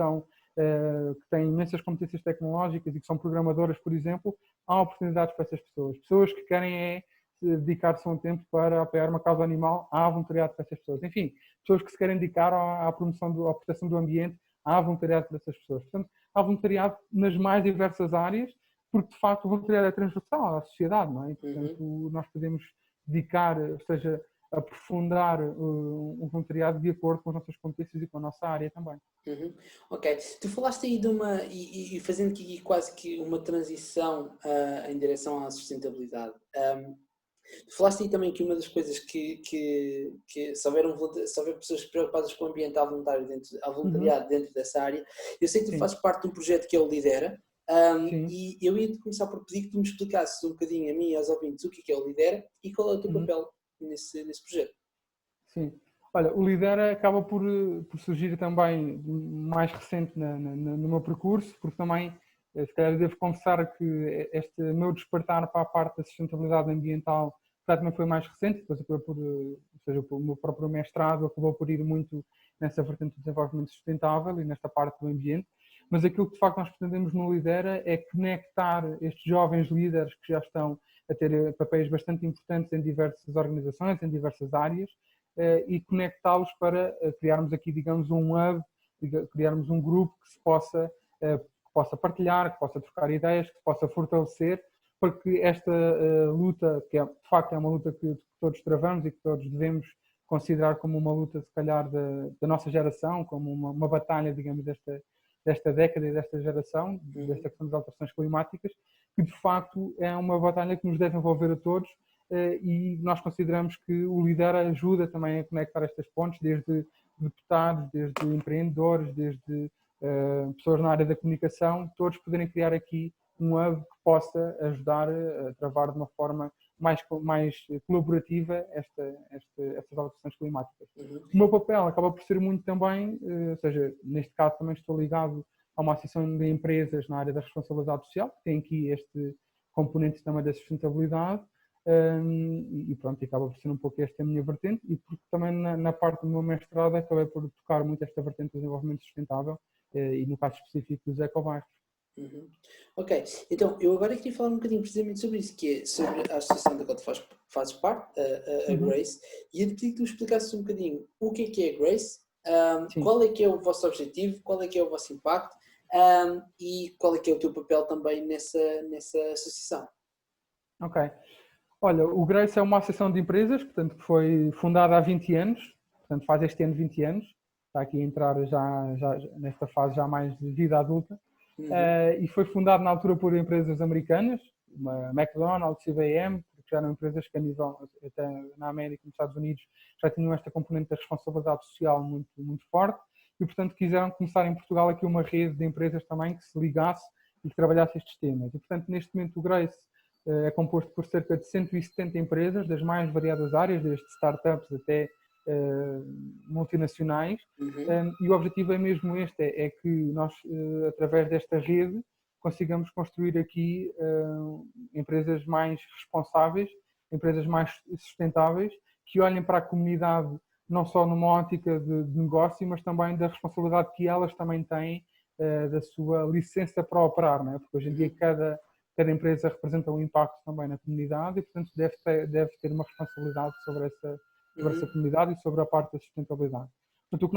têm imensas competências tecnológicas e que são programadoras, por exemplo, há oportunidades para essas pessoas. Pessoas que querem dedicar-se um tempo para apoiar uma causa animal, há voluntariado para essas pessoas. Enfim, pessoas que se querem dedicar à promoção, à proteção do ambiente, há voluntariado para essas pessoas. Portanto, há voluntariado nas mais diversas áreas, porque de facto o voluntariado é transversal à sociedade, não é? E, portanto, nós podemos dedicar, ou seja, aprofundar o voluntariado de acordo com as nossas competências e com a nossa área também. Ok. Tu falaste aí de uma, e fazendo aqui quase que uma transição em direção à sustentabilidade. Tu falaste aí também que uma das coisas que se houver pessoas preocupadas com o ambiente há voluntariado dentro dessa área, eu sei que tu fazes parte de um projeto que é o Lidera, e eu ia começar por pedir que tu me explicasses um bocadinho a mim e aos ouvintes o que é o Lidera e qual é o teu papel nesse projeto. Sim. Olha, o Lidera acaba por surgir também mais recente no meu percurso, porque também, se calhar, devo confessar que este meu despertar para a parte da sustentabilidade ambiental também foi mais recente, depois ou seja, o meu próprio mestrado acabou por ir muito nessa vertente do desenvolvimento sustentável e nesta parte do ambiente, mas aquilo que de facto nós pretendemos no Lidera é conectar estes jovens líderes que já estão a ter papéis bastante importantes em diversas organizações, em diversas áreas, e conectá-los para criarmos aqui, digamos, um hub, criarmos um grupo que possa possa partilhar, que possa trocar ideias, que possa fortalecer, para que esta luta, que de facto é uma luta que todos travamos e que todos devemos considerar como uma luta, se calhar, da nossa geração, como uma batalha, digamos, desta década e desta geração, desta questão das alterações climáticas, que de facto é uma batalha que nos deve envolver a todos, e nós consideramos que o LIDER ajuda também a conectar estas pontes, desde deputados, desde empreendedores, desde pessoas na área da comunicação, todos poderem criar aqui um hub que possa ajudar a travar de uma forma mais colaborativa estas alterações climáticas. O meu papel acaba por ser muito também, ou seja, neste caso também estou ligado a uma associação de empresas na área da responsabilidade social, que tem aqui este componente também da sustentabilidade, e pronto, acaba por ser um pouco esta a minha vertente, e porque também na parte do meu mestrado acabei por tocar muito esta vertente do desenvolvimento sustentável, e no caso específico dos ecobairros. Ok, então eu agora queria falar um bocadinho precisamente sobre isso, que é sobre a associação da qual tu fazes parte, a Grace, e eu pedi que tu explicasses um bocadinho o que é a Grace, qual é que é o vosso objetivo, qual é que é o vosso impacto, e qual é que é o teu papel também nessa associação. Ok. Olha, o Grace é uma associação de empresas, portanto, que foi fundada há 20 anos, portanto, faz este ano 20 anos, está aqui a entrar já nesta fase já mais de vida adulta. E foi fundado na altura por empresas americanas, uma McDonald's, IBM, que já eram empresas que a nível, até na América e nos Estados Unidos, já tinham esta componente da responsabilidade social muito, muito forte, e portanto quiseram começar em Portugal aqui uma rede de empresas também que se ligasse e que trabalhasse estes temas. E portanto neste momento o Grace é composto por cerca de 170 empresas, das mais variadas áreas, desde startups até multinacionais, e o objetivo é mesmo este, é que nós, através desta rede, consigamos construir aqui empresas mais responsáveis, empresas mais sustentáveis, que olhem para a comunidade não só numa ótica de negócio, mas também da responsabilidade que elas também têm, da sua licença para operar, não é? Porque hoje em dia cada empresa representa um impacto também na comunidade e, portanto, deve ter uma responsabilidade sobre essa comunidade e sobre a parte da sustentabilidade. Portanto, o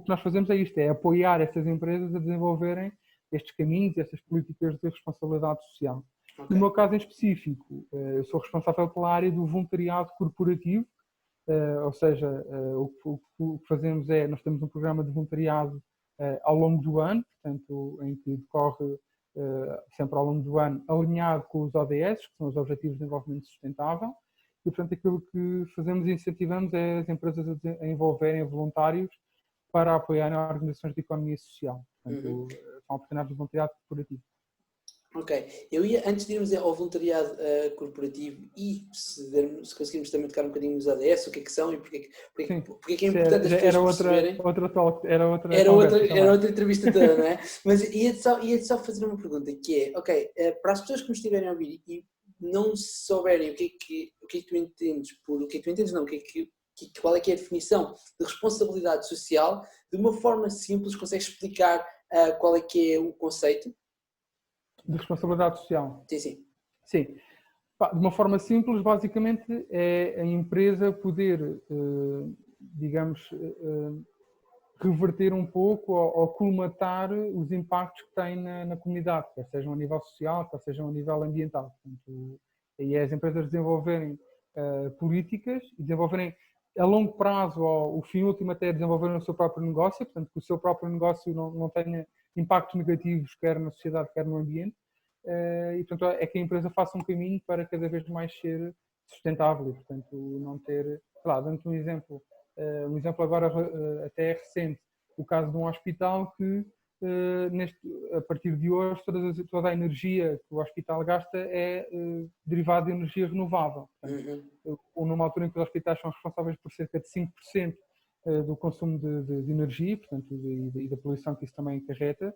que nós fazemos é apoiar estas empresas a desenvolverem estes caminhos, estas políticas de responsabilidade social. Okay. No meu caso em específico, eu sou responsável pela área do voluntariado corporativo, ou seja, o que fazemos é, nós temos um programa de voluntariado ao longo do ano, portanto, em que decorre sempre ao longo do ano, alinhado com os ODS, que são os Objetivos de Desenvolvimento Sustentável, e, portanto, aquilo que fazemos e incentivamos é as empresas a envolverem voluntários para apoiarem organizações de economia social. Portanto, são oportunidades de voluntariado corporativo. Ok. Eu ia, antes de irmos ao voluntariado corporativo e se conseguirmos também tocar um bocadinho nos ADS, o que é que são e porque é que é importante as pessoas perceberem. Era outra entrevista toda, não é? Mas ia-te só fazer uma pergunta, que é, ok, para as pessoas que nos estiverem a ouvir e não souberem o que é que tu entendes qual é que é a definição de responsabilidade social, de uma forma simples, consegues explicar qual é que é o conceito? De responsabilidade social? Sim. Sim. De uma forma simples, basicamente, é a empresa poder, digamos, reverter um pouco ou colmatar os impactos que tem na comunidade, quer sejam a nível social, quer sejam a nível ambiental. Portanto, aí é as empresas desenvolverem políticas e desenvolverem a longo prazo, ou o fim último até desenvolverem o seu próprio negócio, portanto que o seu próprio negócio não tenha impactos negativos, quer na sociedade, quer no ambiente, e portanto é que a empresa faça um caminho para cada vez mais ser sustentável e portanto não ter, dando-te um exemplo agora até recente, o caso de um hospital que a partir de hoje toda a energia que o hospital gasta é derivada de energia renovável. Portanto, numa altura em que os hospitais são responsáveis por cerca de 5% do consumo de energia, portanto, e da poluição que isso também acarreta,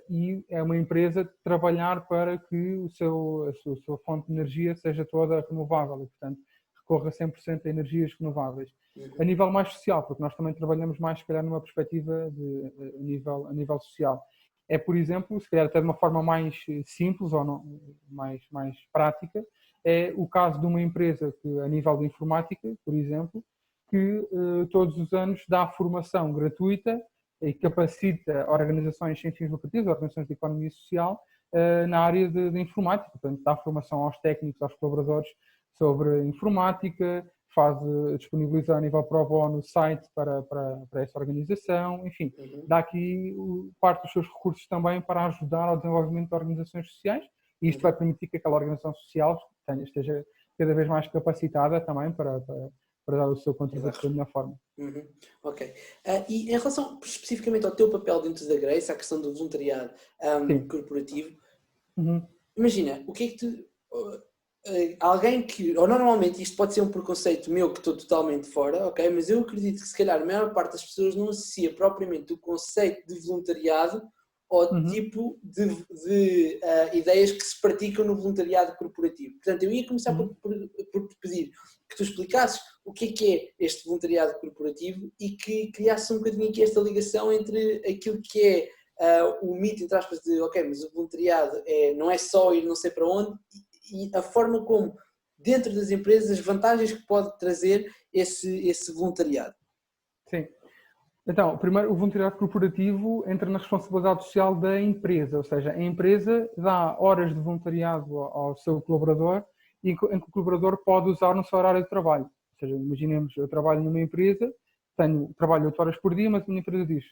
e é uma empresa trabalhar para que a sua fonte de energia seja toda renovável e, portanto, recorra 100% a energias renováveis. A nível mais social, porque nós também trabalhamos mais, se calhar, numa perspectiva a nível social. É, por exemplo, se calhar até de uma forma mais simples ou não, mais prática, é o caso de uma empresa que, a nível de informática, por exemplo, que todos os anos dá formação gratuita e capacita organizações sem fins lucrativos, organizações de economia social, na área de informática. Portanto, dá formação aos técnicos, aos colaboradores sobre informática, disponibiliza a nível pro bono site para essa organização, enfim, dá aqui parte dos seus recursos também para ajudar ao desenvolvimento de organizações sociais, e isto vai permitir que aquela organização social esteja cada vez mais capacitada também para dar o seu contributo da melhor forma. Ok. E em relação especificamente ao teu papel dentro da Grace, à questão do voluntariado corporativo, imagina, o que é que tu... alguém que, ou normalmente isto pode ser um preconceito meu que estou totalmente fora, ok? Mas eu acredito que se calhar a maior parte das pessoas não associa propriamente o conceito de voluntariado ao tipo de ideias que se praticam no voluntariado corporativo. Portanto, eu ia começar por te pedir que tu explicasses o que é este voluntariado corporativo e que criasse um bocadinho aqui esta ligação entre aquilo que é o mito, entre aspas, de ok, mas o voluntariado não é só ir não sei para onde, e a forma como, dentro das empresas, as vantagens que pode trazer esse voluntariado. Sim. Então, primeiro, o voluntariado corporativo entra na responsabilidade social da empresa, ou seja, a empresa dá horas de voluntariado ao seu colaborador em que o colaborador pode usar no seu horário de trabalho. Ou seja, imaginemos, eu trabalho numa empresa, trabalho 8 horas por dia, mas a minha empresa diz,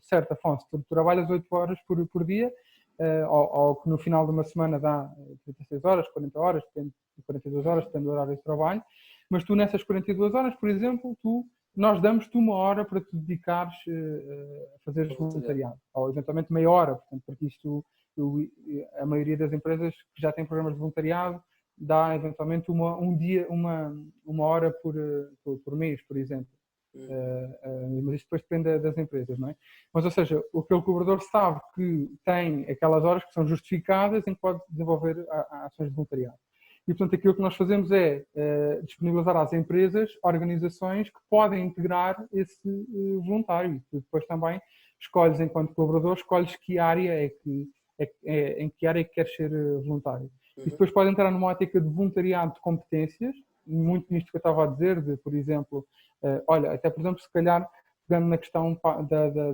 certo, Afonso, tu trabalhas 8 horas por dia, ou que no final de uma semana dá 36 horas, 40 horas, 42 horas, depende do horário de trabalho, mas tu nessas 42 horas, por exemplo, nós damos-te 1 hora para te dedicares a fazeres voluntariado, ou eventualmente meia hora, portanto, porque a maioria das empresas que já têm programas de voluntariado dá eventualmente uma hora por mês, por exemplo. Mas isto depois depende das empresas, não é? Mas, ou seja, aquele colaborador sabe que tem aquelas horas que são justificadas em que pode desenvolver ações de voluntariado. E, portanto, aquilo que nós fazemos é disponibilizar às empresas organizações que podem integrar esse voluntário. E depois também escolhes, enquanto colaborador, escolhes que área em que área queres ser voluntário. E depois pode entrar numa ótica de voluntariado de competências, muito nisto que eu estava a dizer, de, por exemplo, olha, até por exemplo, se calhar, pegando na questão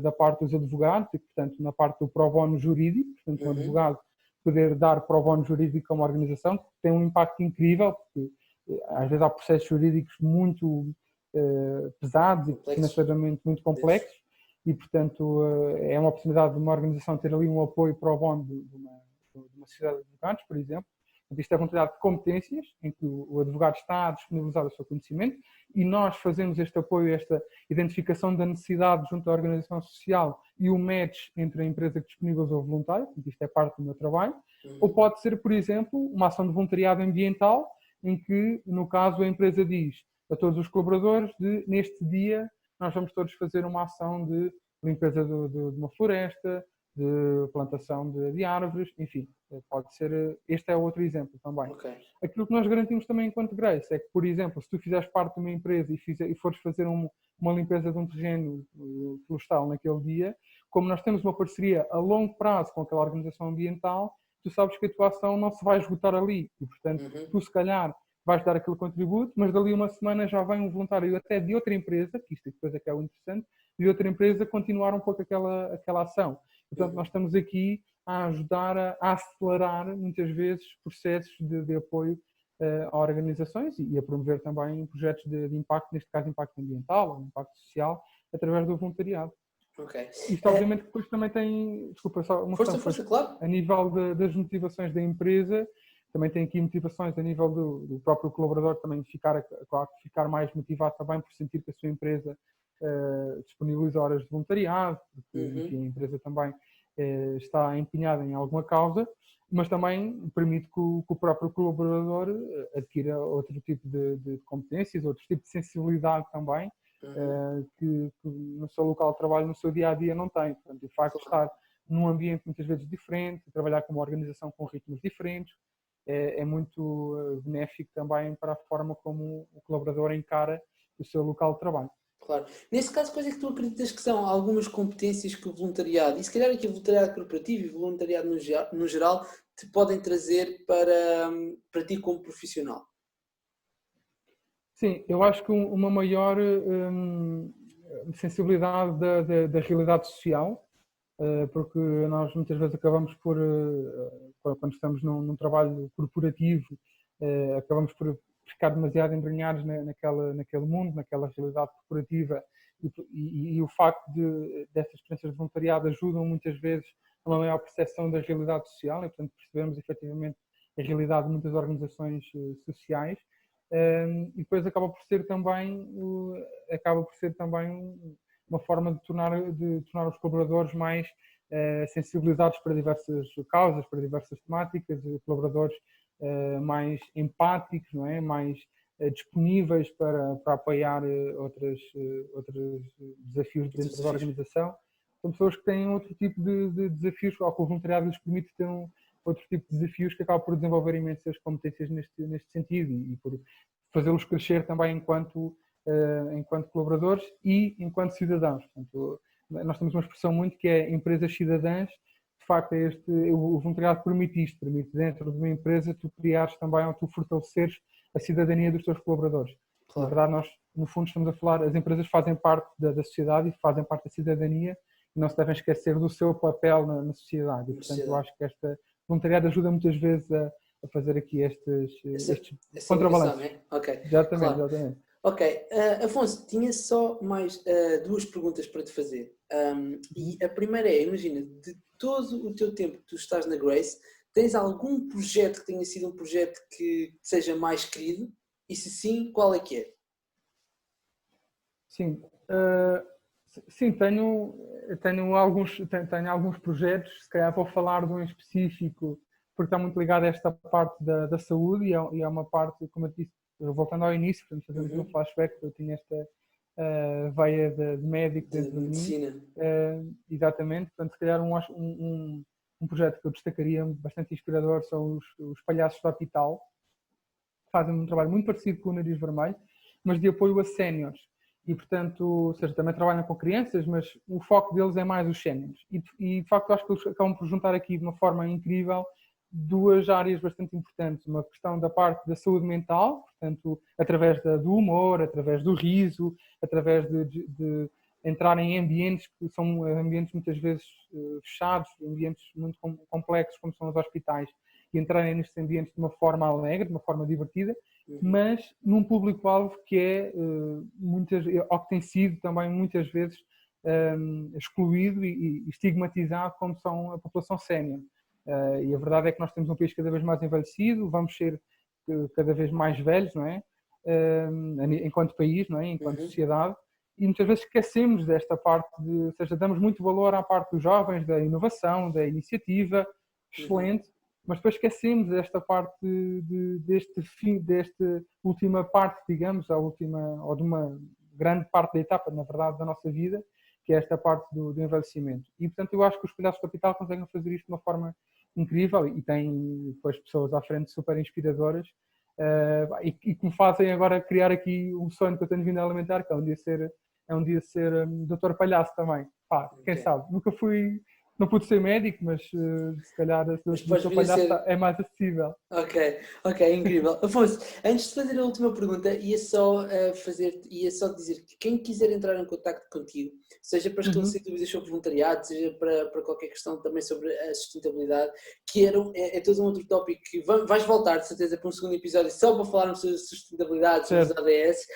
da parte dos advogados, e portanto na parte do pro bono jurídico, portanto um advogado poder dar pro bono jurídico a uma organização, que tem um impacto incrível, porque às vezes há processos jurídicos muito pesados e financeiramente muito complexos, e portanto é uma oportunidade de uma organização ter ali um apoio pro bono de uma sociedade de advogados, por exemplo. Isto é uma quantidade de competências em que o advogado está a disponibilizar o seu conhecimento e nós fazemos este apoio, esta identificação da necessidade junto à organização social e o match entre a empresa que disponibiliza o voluntário, isto é parte do meu trabalho, ou pode ser, por exemplo, uma ação de voluntariado ambiental em que, no caso, a empresa diz a todos os colaboradores neste dia nós vamos todos fazer uma ação de limpeza de uma floresta, de plantação de árvores, enfim, pode ser, este é outro exemplo também. Okay. Aquilo que nós garantimos também enquanto Grace é que, por exemplo, se tu fizeres parte de uma empresa e fores fazer uma limpeza de um terreno florestal naquele dia, como nós temos uma parceria a longo prazo com aquela organização ambiental, tu sabes que a tua ação não se vai esgotar ali e, portanto, tu se calhar vais dar aquele contributo, mas dali uma semana já vem um voluntário até de outra empresa, que isto depois é que é o interessante, de outra empresa continuar um pouco aquela ação. Portanto, nós estamos aqui a ajudar a acelerar, muitas vezes, processos de apoio a organizações e a promover também projetos de impacto, neste caso impacto ambiental ou impacto social, através do voluntariado. Okay. Isto obviamente depois também tem, desculpa, só uma questão, claro. A nível das motivações da empresa, também tem aqui motivações a nível do próprio colaborador também ficar mais motivado também por sentir que a sua empresa disponibiliza horas de voluntariado, porque enfim, a empresa também está empenhada em alguma causa, mas também permite que o próprio colaborador adquira outro tipo de competências, outro tipo de sensibilidade também, que no seu local de trabalho, no seu dia-a-dia não tem. Portanto, o facto de estar num ambiente muitas vezes diferente, trabalhar com uma organização com ritmos diferentes, é muito benéfico também para a forma como o colaborador encara o seu local de trabalho. Claro. Nesse caso, quais é que tu acreditas que são algumas competências que o voluntariado, e se calhar aqui o voluntariado corporativo e o voluntariado no geral, te podem trazer para ti como profissional? Sim, eu acho que uma maior sensibilidade da realidade social, porque nós muitas vezes acabamos por, quando estamos num trabalho corporativo, acabamos por ficar demasiado embrenhados naquele mundo, naquela realidade corporativa, e o facto destas experiências de voluntariado ajudam muitas vezes a uma maior percepção da realidade social, e portanto percebemos efetivamente a realidade de muitas organizações sociais, e depois acaba por ser também uma forma de tornar os colaboradores mais sensibilizados para diversas causas, para diversas temáticas, colaboradores mais empáticos, não é? Mais disponíveis para apoiar outros desafios dentro da organização. São pessoas que têm outro tipo de desafios, ao que o voluntariado lhes permite ter outro tipo de desafios que acabam por desenvolver imensas competências neste sentido e por fazê-los crescer também enquanto colaboradores e enquanto cidadãos. Portanto, nós temos uma expressão muito que é empresas cidadãs. De facto, o voluntariado permite isto, permite dentro de uma empresa tu criares também ou tu fortaleceres a cidadania dos teus colaboradores. Claro. Na verdade, nós, no fundo, estamos a falar, as empresas fazem parte da sociedade e fazem parte da cidadania e não se devem esquecer do seu papel na sociedade. E, portanto, eu acho que esta voluntariado ajuda muitas vezes a fazer aqui estes contrabalanços. Né? Ok, Exatamente, claro. exatamente. Ok, Afonso, tinha só mais duas perguntas para te fazer. E a primeira é, imagina, de todo o teu tempo que tu estás na Grace, tens algum projeto que tenha sido um projeto que seja mais querido? E se sim, qual é que é? Sim, sim, tenho alguns projetos, se calhar vou falar de um específico, porque está muito ligado a esta parte da saúde e é uma parte, como eu disse, voltando ao início, portanto, fazendo um flashback, eu tinha esta veia de médico dentro de medicina. Mim. Exatamente, portanto, se calhar um projeto que eu destacaria bastante inspirador são os Palhaços do Hospital, que fazem um trabalho muito parecido com o Nariz Vermelho, mas de apoio a séniores. E, portanto, ou seja, também trabalham com crianças, mas o foco deles é mais os séniores. E, de facto, acho que eles acabam por juntar aqui de uma forma incrível duas áreas bastante importantes. Uma questão da parte da saúde mental, portanto, através do humor, através do riso, através de entrar em ambientes que são ambientes muitas vezes fechados, ambientes muito complexos, como são os hospitais, e entrarem nestes ambientes de uma forma alegre, de uma forma divertida, mas num público-alvo que é, ou que tem sido também muitas vezes excluído e estigmatizado, como são a população sénior. E a verdade é que nós temos um país cada vez mais envelhecido, vamos ser cada vez mais velhos, não é? Enquanto país, não é? Enquanto sociedade, e muitas vezes esquecemos desta parte, ou seja, damos muito valor à parte dos jovens, da inovação, da iniciativa, excelente, mas depois esquecemos desta parte desta última parte, digamos, ou de uma grande parte da etapa, na verdade, da nossa vida, que é esta parte do envelhecimento. E, portanto, eu acho que os Palhaços do Hospital conseguem fazer isto de uma forma incrível e têm depois pessoas à frente super inspiradoras e que me fazem agora criar aqui um sonho que eu tenho vindo a alimentar, que é um dia ser doutor palhaço também. Pá, quem sabe? Não pude ser médico, mas se calhar o doutor palhaço é mais acessível. Ok, incrível. Afonso, antes de fazer a última pergunta, ia só dizer que quem quiser entrar em contacto contigo, seja para esclarecer dúvidas sobre voluntariado, seja para qualquer questão também sobre a sustentabilidade, é todo um outro tópico que vais voltar, de certeza, para um segundo episódio só para falarmos sobre sustentabilidade, sobre os ODS.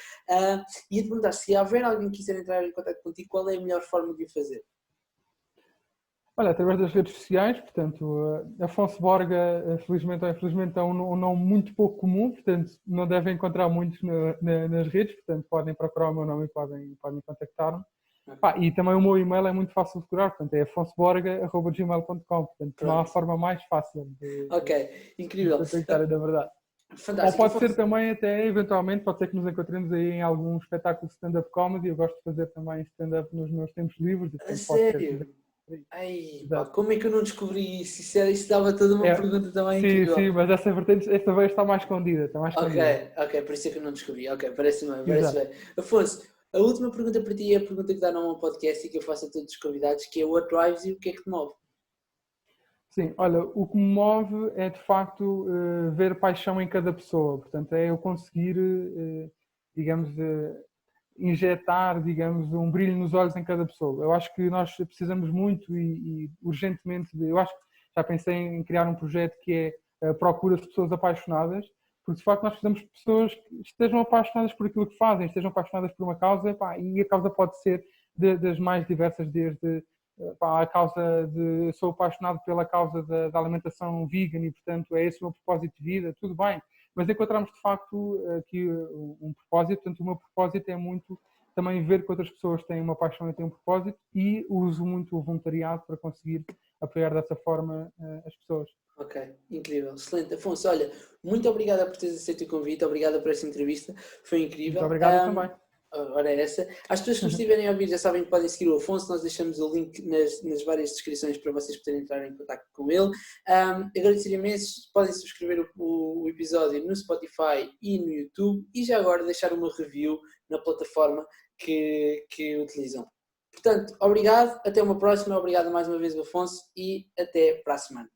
Ia te perguntar, se houver alguém que quiser entrar em contacto contigo, qual é a melhor forma de o fazer? Olha, através das redes sociais, portanto, Afonso Borga, felizmente ou infelizmente, é um nome muito pouco comum, portanto, não devem encontrar muitos nas redes, portanto, podem procurar o meu nome e podem contactar-me. E também o meu e-mail é muito fácil de decorar, portanto, é afonsoborga@gmail.com, portanto, não há forma mais fácil de incrível. contactar, na verdade. Fantástico. Ou pode ser também até, eventualmente, pode ser que nos encontremos aí em algum espetáculo de stand-up comedy. Eu gosto de fazer também stand-up nos meus tempos livres. A sério? Ai, pá, como é que eu não descobri isso? Isso dava toda uma pergunta também incrível. Sim, mas essa vertente, esta vez está mais escondida. Ok, por isso é que eu não descobri. Ok, parece bem. Afonso, a última pergunta para ti é a pergunta que dá nome ao podcast e que eu faço a todos os convidados, que é what drives you, o que é que te move? Sim, olha, o que me move é de facto ver paixão em cada pessoa, portanto é eu conseguir, digamos, injetar, digamos, um brilho nos olhos em cada pessoa. Eu acho que nós precisamos muito e urgentemente eu acho que já pensei em criar um projeto que é procura de pessoas apaixonadas, porque de facto nós precisamos de pessoas que estejam apaixonadas por aquilo que fazem, estejam apaixonadas por uma causa, e a causa pode ser das mais diversas, desde a causa de sou apaixonado pela causa da alimentação vegan e portanto é esse o meu propósito de vida, tudo bem, mas encontramos de facto aqui um propósito, portanto o meu propósito é muito também ver que outras pessoas têm uma paixão e têm um propósito e uso muito o voluntariado para conseguir apoiar dessa forma as pessoas. Ok, incrível, excelente. Afonso, olha, muito obrigada por teres aceito o convite, obrigada por esta entrevista, foi incrível. Muito obrigado também. Ora, essa. As pessoas que nos estiverem a ouvir já sabem que podem seguir o Afonso, nós deixamos o link nas várias descrições para vocês poderem entrar em contato com ele. Agradecer imenso, podem subscrever o episódio no Spotify e no YouTube e já agora deixar uma review na plataforma que utilizam. Portanto, obrigado, até uma próxima, obrigado mais uma vez Afonso e até para a semana.